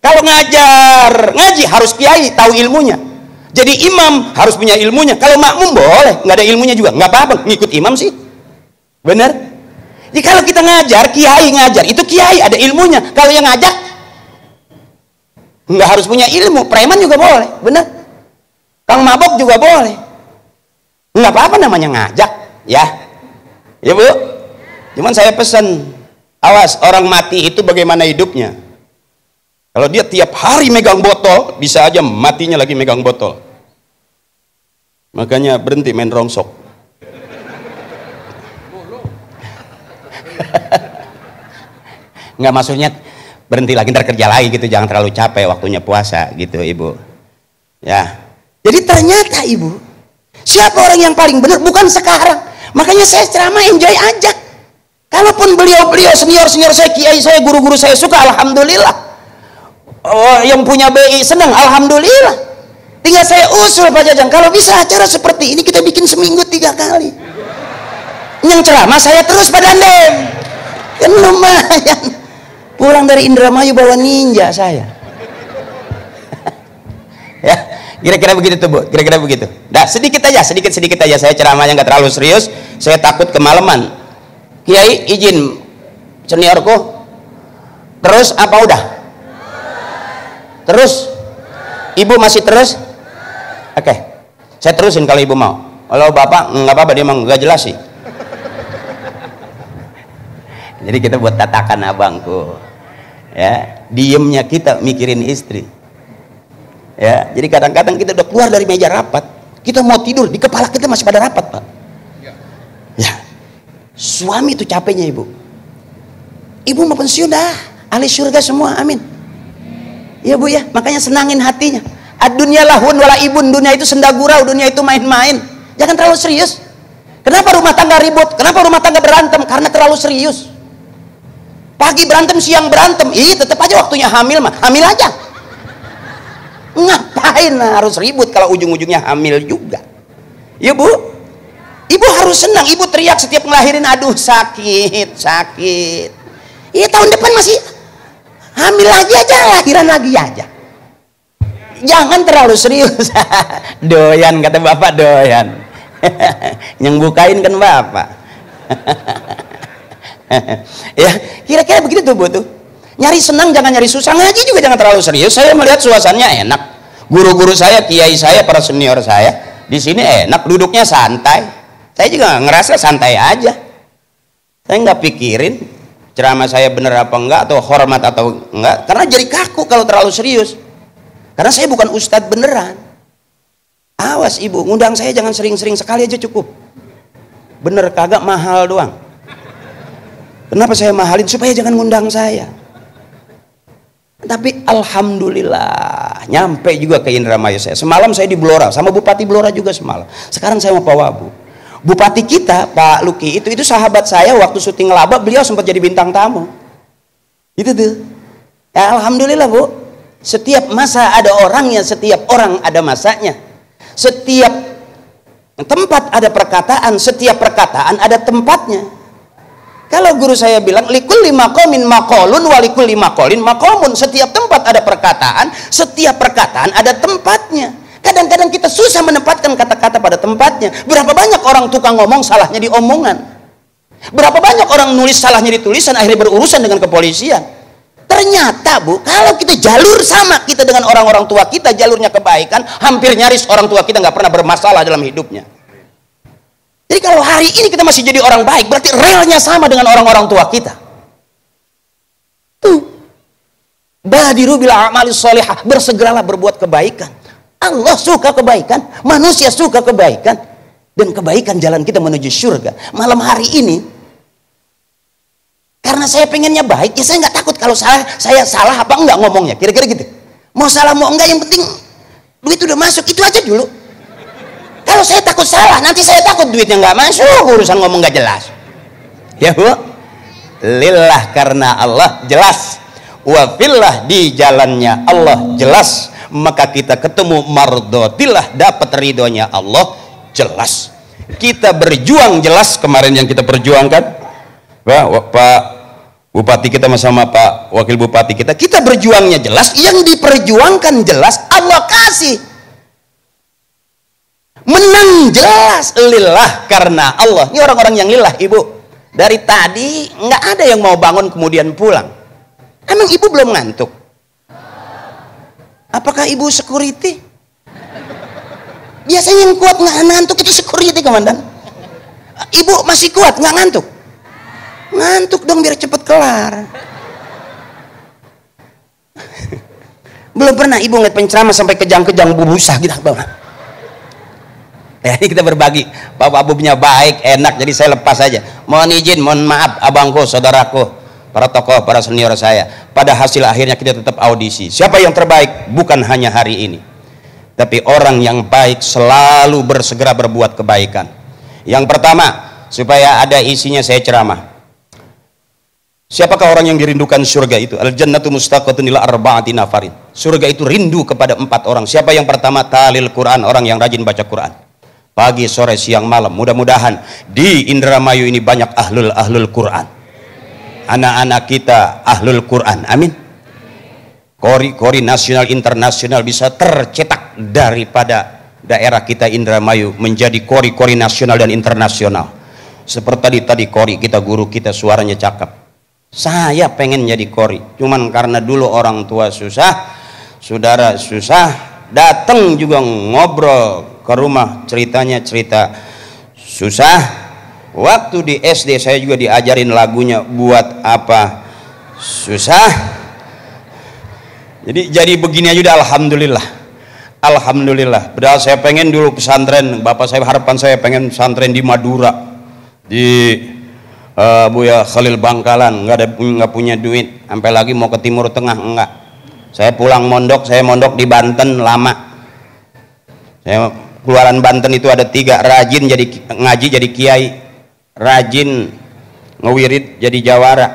Kalau ngajar ngaji harus kiai tahu ilmunya. Jadi imam harus punya ilmunya. Kalau makmum boleh, nggak ada ilmunya juga, nggak apa-apa, ngikut imam sih. Bener? Jadi kalau kita ngajar, kiai ngajar, itu kiai ada ilmunya. Kalau yang ngajak, nggak harus punya ilmu. Preman juga boleh, bener? Kang mabok juga boleh, nggak apa-apa, namanya ngajak, ya bu. Cuman saya pesan, awas, orang mati itu bagaimana hidupnya. Kalau dia tiap hari megang botol, bisa aja matinya lagi megang botol. Makanya berhenti main rongsok. Nggak, maksudnya berhenti lagi, ntar kerja lagi gitu, jangan terlalu capek waktunya puasa gitu ibu, ya. Jadi ternyata ibu, siapa orang yang paling benar? Bukan sekarang. Makanya saya ceramah enjoy aja. Kalaupun beliau-beliau senior-senior saya, kiai saya, guru-guru saya suka, alhamdulillah. Oh, yang punya BI senang, alhamdulillah. Tinggal saya usul Pak Jajang, kalau bisa acara seperti ini kita bikin seminggu 3 kali. Yang ceramah saya terus Pak Dandem. Kan lumayan. Pulang dari Indramayu bawa ninja saya. Ya. Kira-kira begitu tuh bu, kira-kira begitu. Dah sedikit aja saya ceramahnya nggak terlalu serius, saya takut kemalaman. Kiai izin seniorku, terus apa udah? Terus? Ibu masih terus? Oke, saya terusin kalau ibu mau. Kalau bapak nggak apa-apa, dia emang nggak jelas sih. Jadi kita buat tatakan abangku, ya diemnya kita mikirin istri. Ya, jadi kadang-kadang kita udah keluar dari meja rapat, kita mau tidur, di kepala kita masih pada rapat Pak. Ya, suami itu capeknya ibu. Ibu mau pensiun dah, ahli surga semua, amin. Ya bu ya, makanya senangin hatinya. Ad-dunya lahun wala ibun, dunia itu senda gurau, dunia itu main-main. Jangan terlalu serius. Kenapa rumah tangga ribut? Kenapa rumah tangga berantem? Karena terlalu serius. Pagi berantem, siang berantem, tetap aja waktunya hamil mah, hamil aja. Ngapain harus ribut kalau ujung-ujungnya hamil juga? Ya bu, ibu harus senang. Ibu teriak setiap ngelahirin, aduh sakit. Iya tahun depan masih hamil lagi aja, lahiran lagi aja. Jangan terlalu serius. Doyan kata bapak, doyan. Yang bukain kan bapak. Ya kira-kira begitu tuh bu tuh. Nyari senang jangan nyari susah, ngaji juga jangan terlalu serius. Saya melihat suasananya enak, guru-guru saya, kiai saya, para senior saya di sini enak, duduknya santai. Saya juga ngerasa santai aja. Saya nggak pikirin ceramah saya bener apa enggak, atau hormat atau enggak, karena jadi kaku kalau terlalu serius. Karena saya bukan ustadz beneran. Awas ibu, ngundang saya jangan sering-sering, sekali aja cukup. Bener kagak, mahal doang. Kenapa saya mahalin? Supaya jangan ngundang saya. Tapi alhamdulillah nyampe juga ke Indramayu saya. Semalam saya di Blora sama Bupati Blora juga semalam. Sekarang saya mau Pak Wabu. Bupati kita Pak Luki itu sahabat saya waktu syuting Laba, beliau sempat jadi bintang tamu. Itu tuh. Ya, alhamdulillah bu. Setiap masa ada orangnya, setiap orang ada masanya. Setiap tempat ada perkataan, setiap perkataan ada tempatnya. Kalau guru saya bilang likulli maqamin maqalun wa likulli maqalin maqamun, setiap tempat ada perkataan, setiap perkataan ada tempatnya. Kadang-kadang kita susah menempatkan kata-kata pada tempatnya. Berapa banyak orang tukang ngomong salahnya di omongan. Berapa banyak orang nulis salahnya di tulisan, akhirnya berurusan dengan kepolisian. Ternyata bu, kalau kita jalur sama kita dengan orang-orang tua kita, jalurnya kebaikan, hampir nyaris orang tua kita nggak pernah bermasalah dalam hidupnya. Jadi kalau hari ini kita masih jadi orang baik, berarti relnya sama dengan orang-orang tua kita. Tuh. Badiru bil a'mali sholihah, bersegeralah berbuat kebaikan. Allah suka kebaikan, manusia suka kebaikan, dan kebaikan jalan kita menuju surga. Malam hari ini, karena saya pengennya baik, ya saya nggak takut kalau saya salah apa enggak ngomongnya, kira-kira gitu. Mau salah mau enggak, yang penting duit udah masuk, itu aja dulu. Kalau saya takut salah, nanti saya takut duitnya nggak masuk, urusan ngomong nggak jelas. Ya bu, lillah karena Allah jelas, wa fillah di jalannya Allah jelas, maka kita ketemu mardotillah, dapat ridhonya Allah jelas. Kita berjuang jelas. Kemarin yang kita perjuangkan Pak Bupati kita sama Pak Wakil Bupati kita berjuangnya jelas, yang diperjuangkan jelas, Allah kasih menang jelas, lillah, karena Allah. Ini orang-orang yang lillah, Ibu. Dari tadi nggak ada yang mau bangun kemudian pulang. Emang Ibu belum ngantuk? Apakah Ibu security? Biasanya yang kuat nggak ngantuk itu security, komandan. Ibu masih kuat nggak ngantuk? Ngantuk dong biar cepet kelar. Belum pernah Ibu ngeliat penceramah sampai kejang-kejang bubusa gitu, Bang. Ya, ini kita berbagi. Bapak Ibunya baik, enak, jadi saya lepas aja. Mohon izin, mohon maaf abangku, saudaraku, para tokoh, para senior saya. Pada hasil akhirnya kita tetap audisi. Siapa yang terbaik? Bukan hanya hari ini, tapi orang yang baik selalu bersegera berbuat kebaikan. Yang pertama, supaya ada isinya saya ceramah. Siapakah orang yang dirindukan surga itu? Al-jannatu mustaqatun ila arba'ati nafarin. Surga itu rindu kepada 4 orang. Siapa yang pertama? Talil Quran, orang yang rajin baca Quran. Pagi, sore, siang, malam. Mudah-mudahan di Indramayu ini banyak ahlul Quran. Anak-anak kita ahlul Quran. Amin. Kori-kori nasional internasional bisa tercetak daripada daerah kita Indramayu menjadi kori-kori nasional dan internasional. Seperti tadi kori kita, guru kita suaranya cakep. Saya pengen jadi kori, cuman karena dulu orang tua susah, saudara susah, datang juga ngobrol ke rumah, ceritanya cerita susah. Waktu di SD saya juga diajarin lagunya, buat apa susah. Jadi begini aja udah, alhamdulillah. Alhamdulillah. Padahal saya pengen dulu pesantren, bapak saya, harapan saya pengen pesantren di Madura, di Buya Khalil Bangkalan. Nggak punya duit, sampai lagi mau ke Timur Tengah enggak. Saya pulang mondok, saya mondok di Banten lama. Saya keluaran Banten itu ada 3, rajin jadi ngaji jadi kiai, rajin ngewirid jadi jawara,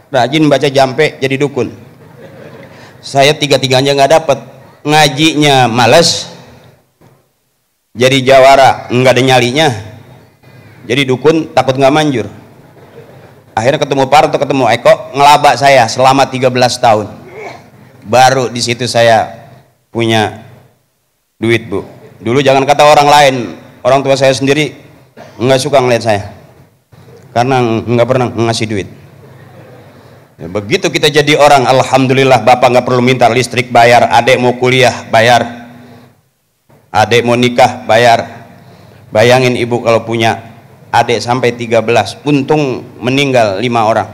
rajin baca jampe jadi dukun. Saya 3-tiganya nggak dapet. Ngajinya males, jadi jawara nggak ada nyalinya, jadi dukun takut nggak manjur. Akhirnya ketemu Parto, ketemu Eko, ngelabak saya selama 13 tahun. Baru di situ saya punya duit, Bu. Dulu jangan kata orang lain, orang tua saya sendiri nggak suka ngeliat saya karena nggak pernah ngasih duit. Ya, begitu kita jadi orang, alhamdulillah, bapak nggak perlu minta listrik bayar, adik mau kuliah bayar, adik mau nikah bayar. Bayangin Ibu kalau punya adik sampai 13, untung meninggal 5 orang,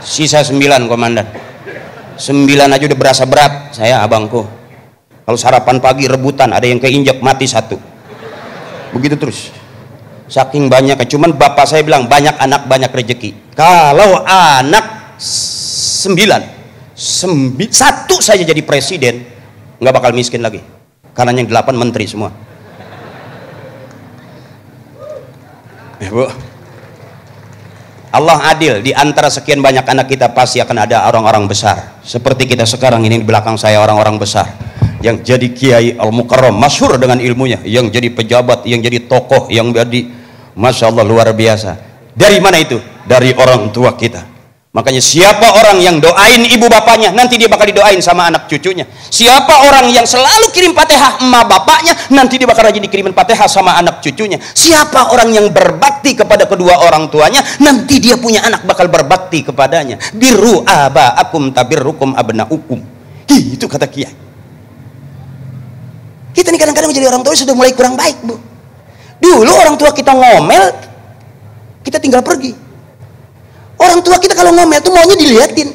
sisa 9, komandan. 9 aja udah berasa berat. Saya abangku, kalau sarapan pagi rebutan, ada yang keinjak mati 1, begitu terus, saking banyaknya. Cuman bapak saya bilang banyak anak banyak rezeki. Kalau anak 9, 1 saja jadi presiden, nggak bakal miskin lagi, karena yang 8 menteri semua. Bu, Allah adil. Di antara sekian banyak anak kita pasti akan ada orang-orang besar seperti kita sekarang ini. Di belakang saya orang-orang besar yang jadi kiai al-mukarram, masyhur dengan ilmunya, yang jadi pejabat, yang jadi tokoh, yang jadi masya Allah luar biasa. Dari mana itu? Dari orang tua kita. Makanya siapa orang yang doain ibu bapaknya, nanti dia bakal didoain sama anak cucunya. Siapa orang yang selalu kirim Fatihah emak bapaknya, nanti dia bakal rajin dikirimin Fatihah sama anak cucunya. Siapa orang yang berbakti kepada kedua orang tuanya, nanti dia punya anak bakal berbakti kepadanya. Birru aba'akum tabirrukum abna'ukum. Itu kata kiai. Kita nih kadang-kadang jadi orang tua sudah mulai kurang baik, Bu. Dulu orang tua kita ngomel, kita tinggal pergi. Orang tua kita kalau ngomel tuh maunya diliatin.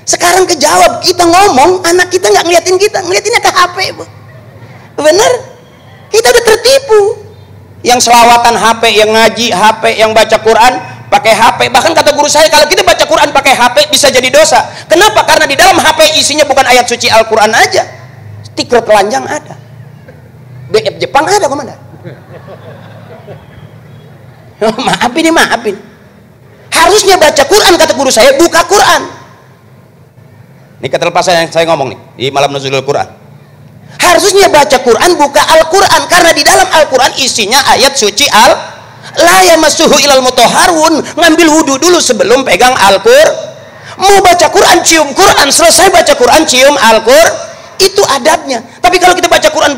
Sekarang kejawab, kita ngomong, anak kita nggak ngeliatin kita, ngeliatinnya ke HP, Bu. Bener? Kita udah tertipu. Yang selawatan HP, yang ngaji HP, yang baca Quran pakai HP. Bahkan kata guru saya, kalau kita baca Quran pakai HP bisa jadi dosa. Kenapa? Karena di dalam HP isinya bukan ayat suci Al-Quran aja, stiker telanjang ada, BF Jepang ada, komandan. Maafin, maafin. Harusnya baca Quran, kata guru saya, buka Quran. Ini ketelepasan yang saya ngomong nih di malam nuzulul Quran. Harusnya baca Quran buka Al-Quran, karena di dalam Al-Quran isinya ayat suci la yamassuhu ilal mutahharun. Ngambil wudu dulu sebelum pegang Al-Quran. Mau baca Quran cium Quran, selesai baca Quran cium Al-Quran, itu adabnya. Tapi kalau kita baca Quran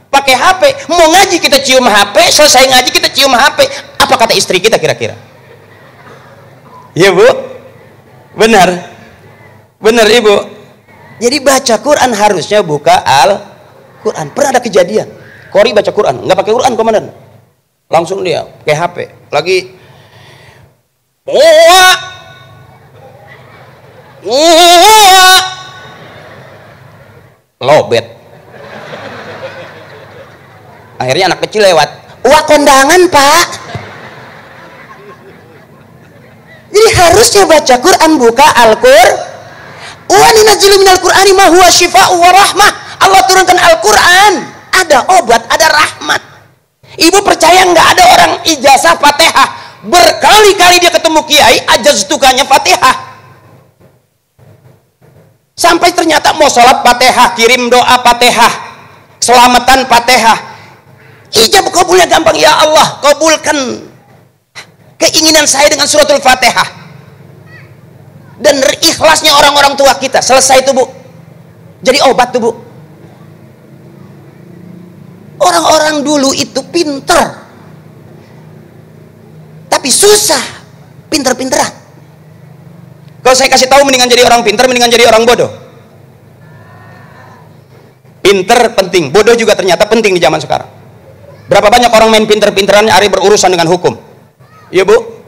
pakai HP, mau ngaji kita cium HP, selesai ngaji kita cium HP, apa kata istri kita kira-kira? Iya Bu, benar Ibu. Jadi baca Quran harusnya buka Al-Quran. Pernah ada kejadian Kori baca Quran, nggak pakai Quran komandan, langsung dia pakai HP lagi lobet. Akhirnya anak kecil lewat, wah kondangan Pak. Jadi harusnya baca Quran buka Al-Quran. Wa nunazzilu minal Qur'ani ma huwa syifaa'un wa rahmah. Allah turunkan Al-Quran, ada obat, ada rahmat. Ibu percaya nggak ada orang ijazah Fatihah, berkali-kali dia ketemu kiai ajaztukanya Fatihah, sampai ternyata mau sholat Fatihah, kirim doa Fatihah, selamatan Fatihah, ijab kabulnya gampang. Ya Allah, kabulkan keinginan saya dengan suratul Fatihah. Dan ikhlasnya orang-orang tua kita, selesai itu Bu, jadi obat tuh Bu. Orang-orang dulu itu pinter, tapi susah pinter-pinteran. Kalau saya kasih tahu mendingan jadi orang pinter, mendingan jadi orang bodoh. Pinter penting, bodoh juga ternyata penting di zaman sekarang. Berapa banyak orang main pinter-pinteran nyari berurusan dengan hukum. Iya Bu,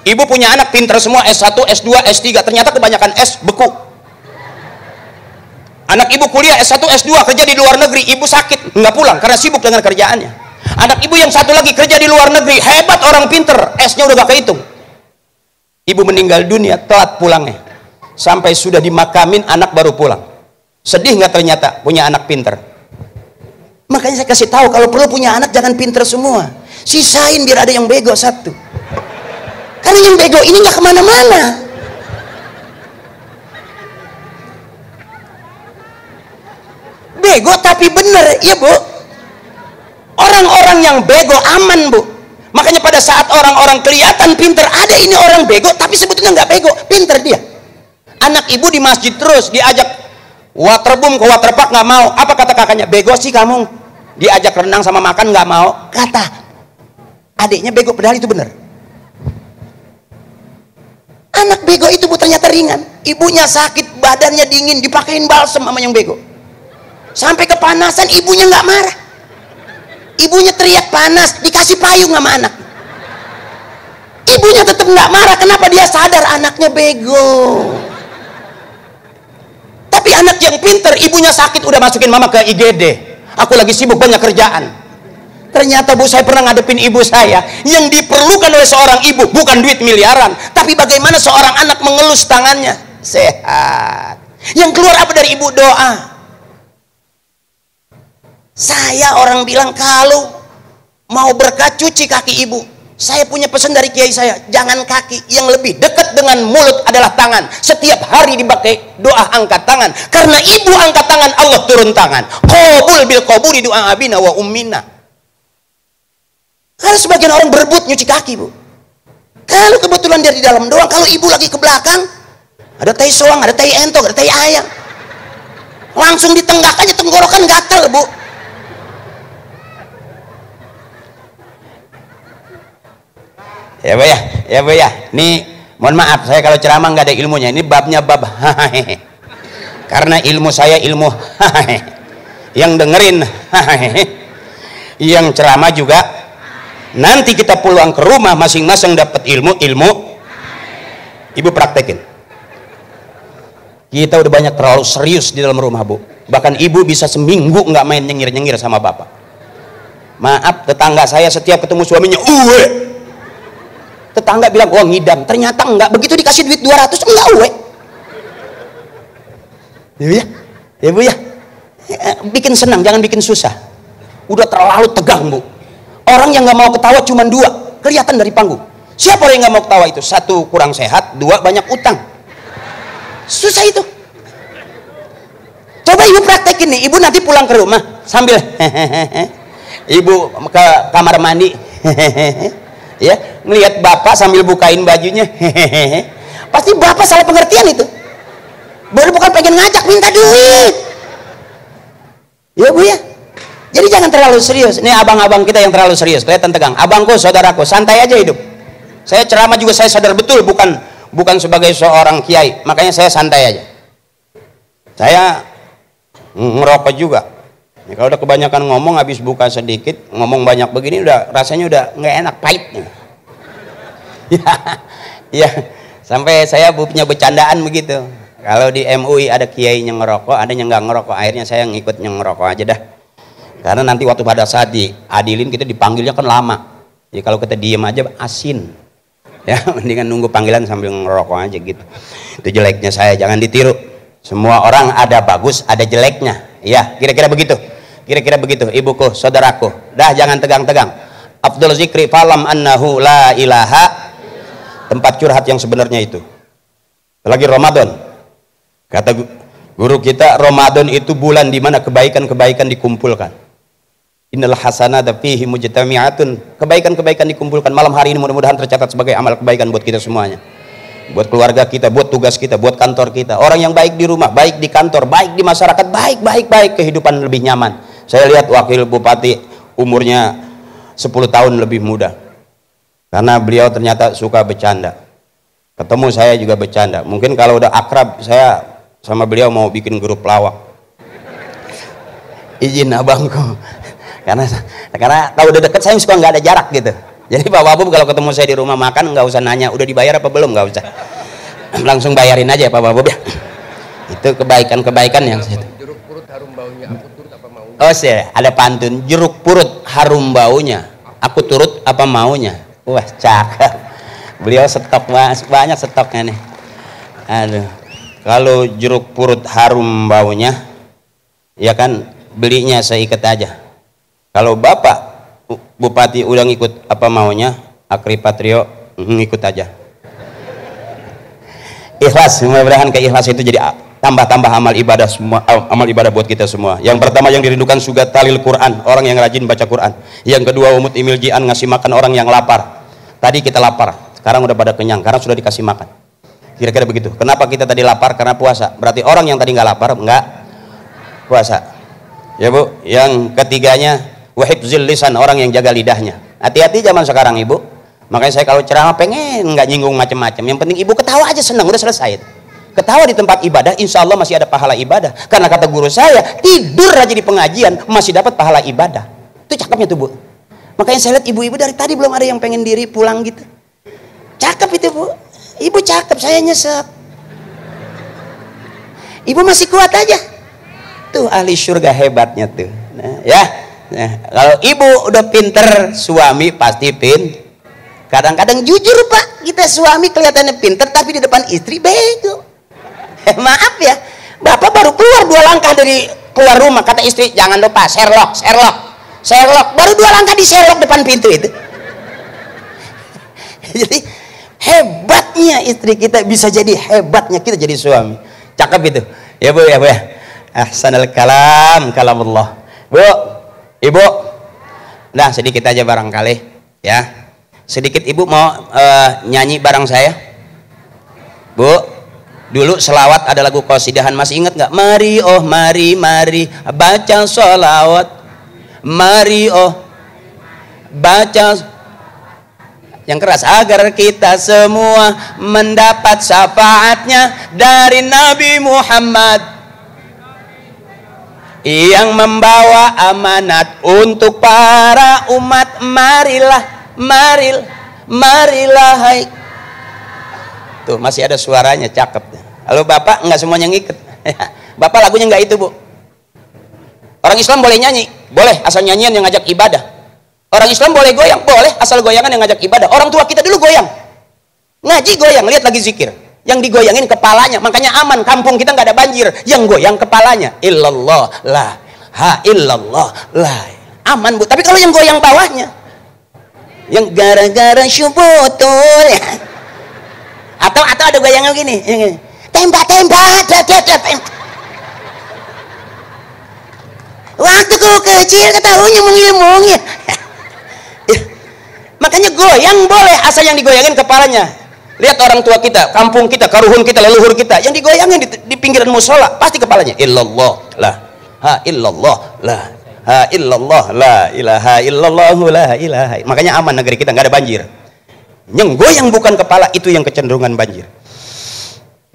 Ibu punya anak pinter semua, S1, S2, S3, ternyata kebanyakan S beku. Anak Ibu kuliah S1, S2, kerja di luar negeri, Ibu sakit, nggak pulang karena sibuk dengan kerjaannya. Anak Ibu yang satu lagi kerja di luar negeri, hebat orang pinter, S-nya udah gak kehitung. Ibu meninggal dunia, telat pulangnya. Sampai sudah dimakamin, anak baru pulang. Sedih nggak ternyata punya anak pinter? Makanya saya kasih tahu, kalau perlu punya anak jangan pinter semua, sisain biar ada yang bego satu. Karena yang bego ini nggak kemana-mana. Bego tapi bener, ya Bu. Orang-orang yang bego aman Bu. Makanya pada saat orang-orang kelihatan pinter, ada ini orang bego tapi sebetulnya nggak bego, pinter dia. Anak Ibu di masjid terus diajak waterboom ke waterpark, nggak mau. Apa kata kakaknya? Bego sih kamu. Diajak renang sama makan nggak mau. Kata adiknya bego, padahal itu bener. Anak bego itu Bu ternyata ringan. Ibunya sakit, badannya dingin, dipakein balsem sama yang bego. Sampai kepanasan, ibunya nggak marah. Ibunya teriak panas, dikasih payung sama anak. Ibunya tetap nggak marah. Kenapa? Dia sadar anaknya bego. Tapi anak yang pinter, ibunya sakit, udah masukin mama ke IGD. Aku lagi sibuk banyak kerjaan. Ternyata Bu, saya pernah ngadepin ibu saya. Yang diperlukan oleh seorang ibu bukan duit miliaran, tapi bagaimana seorang anak mengelus tangannya sehat. Yang keluar apa dari ibu? Doa. Saya orang bilang kalau mau berkat cuci kaki ibu. Saya punya pesan dari kiai saya, jangan kaki, yang lebih dekat dengan mulut adalah tangan. Setiap hari dipakai doa angkat tangan, karena ibu angkat tangan Allah turun tangan. Qabul bil qabuli doa abina wa ummina. Kalau sebagian orang berebut nyuci kaki Bu, kalau kebetulan dia di dalam doang, kalau ibu lagi ke belakang, ada tai soang, ada tai entok, ada tai ayam, langsung ditenggak aja, tenggorokan gatal Bu. Ya Bu ya, nih mohon maaf saya kalau ceramah nggak ada ilmunya, ini babnya bab hahehe. Karena ilmu saya ilmu hahehe, yang dengerin hahehe, yang ceramah juga. Nanti kita pulang ke rumah masing-masing dapat ilmu. Ibu praktekin. Kita udah banyak terlalu serius di dalam rumah Bu. Bahkan ibu bisa seminggu nggak main nyengir-nyengir sama bapak. Maaf, tetangga saya setiap ketemu suaminya uwe. Tetangga bilang, oh ngidam. Ternyata enggak. Begitu dikasih duit 200, enggak uwe. Ya Bu ya. Bikin senang, jangan bikin susah. Udah terlalu tegang Bu. Orang yang nggak mau ketawa cuma 2, kelihatan dari panggung. Siapa orang yang nggak mau ketawa itu? 1 kurang sehat, 2 banyak utang. Susah itu. ibu praktekin nih, ibu nanti pulang ke rumah sambil ibu ke kamar mandi ya, ngelihat bapak sambil bukain bajunya pasti bapak salah pengertian itu. Bukan pengen ngajak minta duit ya bu ya. Jadi jangan terlalu serius. Ini abang-abang kita yang terlalu serius, kelihatan tegang. Abangku, saudaraku, santai aja hidup. Saya ceramah juga saya sadar betul bukan sebagai seorang kiai, makanya saya santai aja. Saya ngerokok juga. Ya, kalau udah kebanyakan ngomong, habis buka sedikit, ngomong banyak begini, udah rasanya udah nggak enak, pahit. Ya, sampai saya punya bercandaan begitu. Kalau di MUI ada kiai yang ngerokok, ada yang nggak ngerokok, akhirnya saya ngikut yang ngerokok aja dah. Karena nanti waktu pada saat diadilin kita dipanggilnya kan lama. Jadi kalau kita diem aja asin. Ya, mendingan nunggu panggilan sambil ngerokok aja gitu. Itu jeleknya saya, jangan ditiru. Semua orang ada bagus, ada jeleknya. Ya, kira-kira begitu. Kira-kira begitu, ibuku, saudaraku. Dah jangan tegang-tegang. Afdhal zikri falam annahu la ilaha. Tempat curhat yang sebenarnya itu. Lagi Ramadan. Kata guru kita, Ramadan itu bulan di mana kebaikan-kebaikan dikumpulkan. Innal hasanata fihi mujtami'atun. Kebaikan-kebaikan dikumpulkan. Malam hari ini mudah-mudahan tercatat sebagai amal kebaikan buat kita semuanya. Buat keluarga kita, buat tugas kita, buat kantor kita. Orang yang baik di rumah, baik di kantor, baik di masyarakat, baik, kehidupan lebih nyaman. Saya lihat wakil bupati umurnya 10 tahun lebih muda. Karena beliau ternyata suka bercanda. Ketemu saya juga bercanda. Mungkin kalau udah akrab, saya sama beliau mau bikin grup lawak. Izin abangku. Karena kalau udah deket saya suka nggak ada jarak gitu. Jadi Pak Babu kalau ketemu saya di rumah makan nggak usah nanya udah dibayar apa belum, nggak usah. Langsung bayarin aja ya Pak Babu ya. Itu kebaikan-kebaikan yang saya. Jeruk purut harum baunya, aku turut apa maunya. Oh sih, ada pantun. Jeruk purut harum baunya, aku turut apa maunya. Wah cakep. Beliau stok banyak stoknya nih. Aduh. Kalau jeruk purut harum baunya, ya kan belinya seikat aja. Kalau bapak bupati udah ngikut apa maunya, Akri Patrio ngikut aja. Ikhlas, mudah-mudahan keikhlas itu jadi tambah-tambah amal ibadah semua, amal ibadah buat kita semua. Yang pertama yang dirindukan suga talil Quran, orang yang rajin baca Quran. Yang kedua umut imil jian, ngasih makan orang yang lapar. Tadi kita lapar, sekarang udah pada kenyang karena sudah dikasih makan. Kira-kira begitu. Kenapa kita tadi lapar? Karena puasa. Berarti orang yang tadi nggak lapar nggak puasa. Ya Bu. Yang ketiganya wahibzil lisan, orang yang jaga lidahnya. Hati-hati zaman sekarang ibu. Makanya saya kalau ceramah pengen nggak nyinggung macam-macam. Yang penting ibu ketawa aja senang, udah selesai. Ketawa di tempat ibadah, insya Allah masih ada pahala ibadah. Karena kata guru saya, tidur aja di pengajian masih dapat pahala ibadah. Itu cakepnya tuh Bu. Makanya saya lihat ibu-ibu dari tadi belum ada yang pengen diri pulang gitu. Cakep itu Bu. Ibu cakep, saya nyesek. Ibu masih kuat aja. Tuh ahli surga hebatnya tuh. Nah, ya. Nah, kalau ibu udah pinter, suami pasti kadang-kadang jujur Pak, kita suami kelihatannya pinter tapi di depan istri bego. Maaf ya, bapak baru keluar 2 langkah dari keluar rumah, kata istri jangan lupa Sherlock, baru 2 langkah di Sherlock depan pintu itu. Jadi hebatnya istri kita bisa jadi hebatnya kita jadi suami. Cakep itu ya Bu ya. Ahsanal kalamullah. Bu, ibu, nah sedikit aja barangkali ya. Sedikit ibu mau nyanyi bareng saya. Bu, dulu selawat ada lagu qasidahan, masih ingat nggak? Mari oh mari baca sholawat. Mari oh baca yang keras, agar kita semua mendapat syafaatnya dari Nabi Muhammad yang membawa amanat untuk para umat. Marilah hai. Tuh masih ada suaranya, cakep. Kalau bapak nggak semuanya ngikut. Bapak lagunya nggak itu Bu. Orang Islam boleh nyanyi, boleh asal nyanyian yang ngajak ibadah. Orang Islam boleh goyang, boleh asal goyangan yang ngajak ibadah. Orang tua kita dulu goyang, ngaji goyang, lihat lagi zikir. Yang digoyangin kepalanya, makanya aman. Kampung kita nggak ada banjir, yang goyang kepalanya. Illallah, la ha illallah, la aman Bu. Tapi kalau yang goyang bawahnya, yang gara-gara syubutul, atau ada goyangan gini, tembak. Waktu kau kecil ketahunya mengilmung ya. Makanya goyang boleh, asal yang digoyangin kepalanya. Lihat orang tua kita, kampung kita, karuhun kita, leluhur kita, yang digoyangin di pinggiran musola pasti kepalanya. Illallah, la ha illallah, la ha illallah, la ilaha illallah, la ilaha. Makanya aman negeri kita, nggak ada banjir. Yang goyang bukan kepala, itu yang kecenderungan banjir.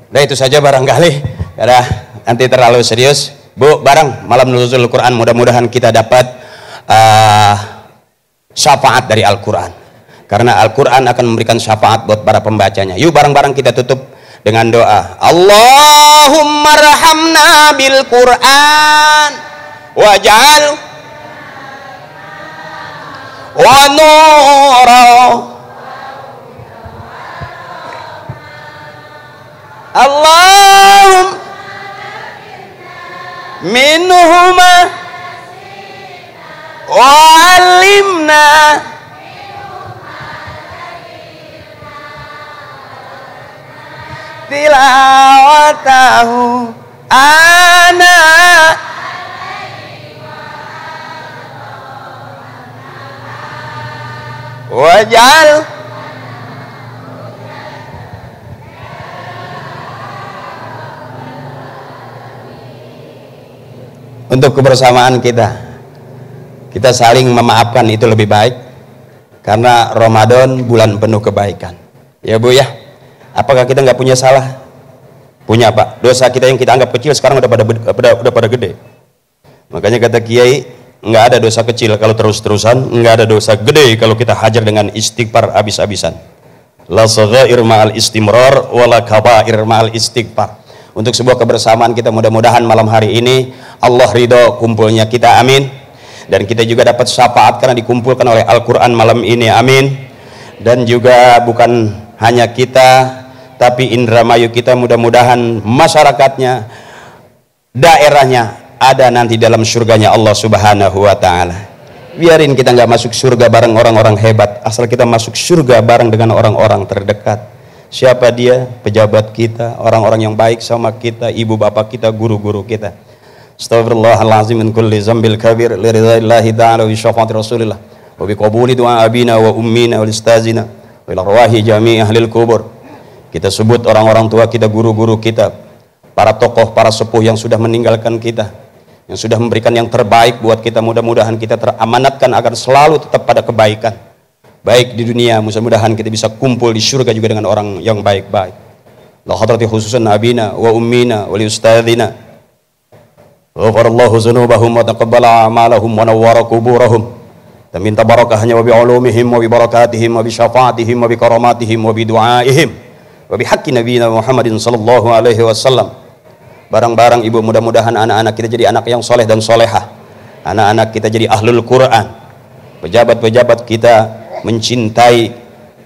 Nah itu saja barangkali, karena nanti terlalu serius. Bu, barang malam nuzul Quran, mudah-mudahan kita dapat syafaat dari Al-Quran, karena Al-Quran akan memberikan syafaat buat para pembacanya. Yuk bareng-bareng kita tutup dengan doa. Allahumma rahamna bil Quran waj'al wa nura Allahumma minhuma wa'alimna tilawatahu ana waj'al untuk kebersamaan kita saling memaafkan itu lebih baik, karena Ramadan bulan penuh kebaikan ya Bu ya. Apakah kita nggak punya salah? Punya Pak. Dosa kita yang kita anggap kecil sekarang udah pada gede. Makanya kata Kiai, nggak ada dosa kecil kalau terus-terusan, nggak ada dosa gede kalau kita hajar dengan istighfar habis-habisan. La saghair ma'al istimrar wala kabair ma'al istighfar. Untuk sebuah kebersamaan kita, mudah-mudahan malam hari ini Allah ridho kumpulnya kita, amin. Dan kita juga dapat syafaat karena dikumpulkan oleh Al-Quran malam ini, amin. Dan juga bukan hanya kita, tapi Indramayu kita, mudah-mudahan masyarakatnya, daerahnya ada nanti dalam surganya Allah Subhanahu wa ta'ala. Biarin kita nggak masuk surga bareng orang-orang hebat, asal kita masuk surga bareng dengan orang-orang terdekat. Siapa dia? Pejabat kita, orang-orang yang baik sama kita, ibu bapak kita, guru-guru kita. Astaghfirullahalazim min kulli zambil kabir li ridaillahi ta'ala wa syafaati rasulillah wa bi qabuli du'a abina wa ummina wa istazina wa ila arwahi jami' ahlil kubur. Kita sebut orang-orang tua kita, guru-guru kita, para tokoh, para sepuh yang sudah meninggalkan kita, yang sudah memberikan yang terbaik buat kita. Mudah-mudahan kita teramanatkan agar selalu tetap pada kebaikan, baik di dunia, mudah-mudahan kita bisa kumpul di surga juga dengan orang yang baik-baik. La hadrati khususan abina wa ummina wa li ustadzina ghafarallahu dzunubahum wa taqabbala a'malahum wa nawwara quburahum. Dan minta barakahnya wa bi ulumihim wa bi barakatihim wa bi syafaatihim wa bi karamatihim wa bi du'aihim wa bi haqqi nabiyina Muhammadin sallallahu alaihi wasallam. Barang-barang ibu, mudah-mudahan anak-anak kita jadi anak yang soleh dan solehah, anak-anak kita jadi ahlul Quran, pejabat-pejabat kita mencintai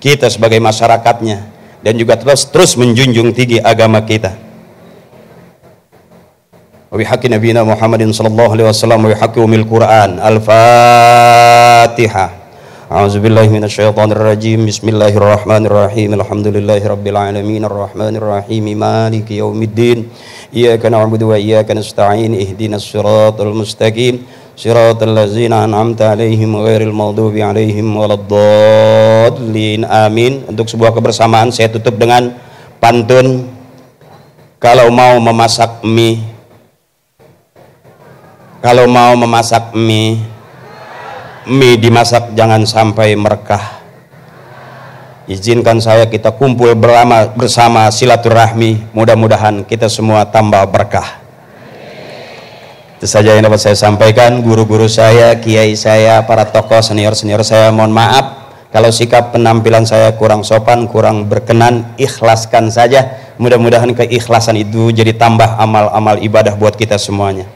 kita sebagai masyarakatnya, dan juga terus menjunjung tinggi agama kita. Wa bihaqqi nabiyina Muhammadin sallallahu alaihi wasallam wa bihaqqi umil Quran. Al-Fatihah. A'udzubillahi minasyaitonir rajim. Bismillahirrahmanirrahim. Alhamdulillahirabbil alamin arrahmanir rahim maliki yaumiddin. Iyyaka na'budu wa iyyaka nasta'in. Ihdinas siratal mustaqim. Siratal ladzina an'amta 'alaihim ghairil maghdubi 'alaihim waladdallin. Amin. Untuk sebuah kebersamaan saya tutup dengan pantun. Kalau mau memasak mie, mie dimasak jangan sampai merekah. Izinkan saya kita kumpul bersama silaturahmi, mudah-mudahan kita semua tambah berkah. Itu saja yang dapat saya sampaikan. Guru-guru saya, kiai saya, para tokoh senior-senior saya, mohon maaf kalau sikap penampilan saya kurang sopan, kurang berkenan. Ikhlaskan saja, mudah-mudahan keikhlasan itu jadi tambah amal-amal ibadah buat kita semuanya.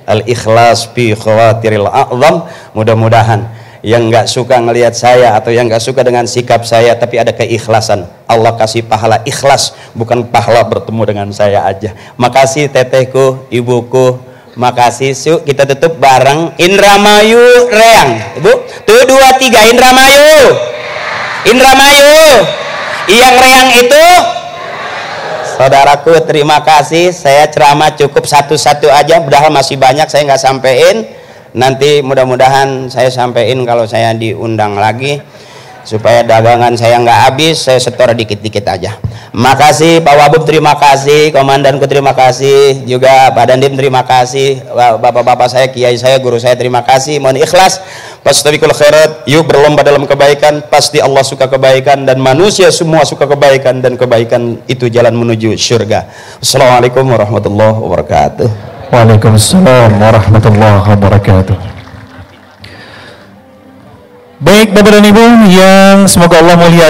Al-ikhlas fi khawatiril a'zam. Mudah-mudahan yang nggak suka ngelihat saya atau yang nggak suka dengan sikap saya tapi ada keikhlasan, Allah kasih pahala ikhlas, bukan pahala bertemu dengan saya aja. Makasih tetehku, ibuku, makasih. Yuk kita tutup bareng Indramayu Reang. Ibu, tuh 2 3 Indramayu. Indramayu. Yang Reang itu saudaraku, terima kasih. Saya ceramah cukup satu-satu aja, padahal masih banyak saya nggak sampein. Nanti mudah-mudahan saya sampaikan kalau saya diundang lagi, supaya dagangan saya nggak habis, saya setor dikit-dikit aja. Makasih Pak Wabub, terima kasih Komandanku, terima kasih juga Pak Dandim, terima kasih bapak-bapak saya, kiai saya, guru saya, terima kasih. Mohon ikhlas, fastabiqul khairat, yuk berlomba dalam kebaikan. Pasti Allah suka kebaikan dan manusia semua suka kebaikan, dan kebaikan itu jalan menuju surga. Assalamualaikum warahmatullahi wabarakatuh. Waalaikumsalam warahmatullahi wabarakatuh. Baik Bapak dan Ibu yang semoga Allah mulia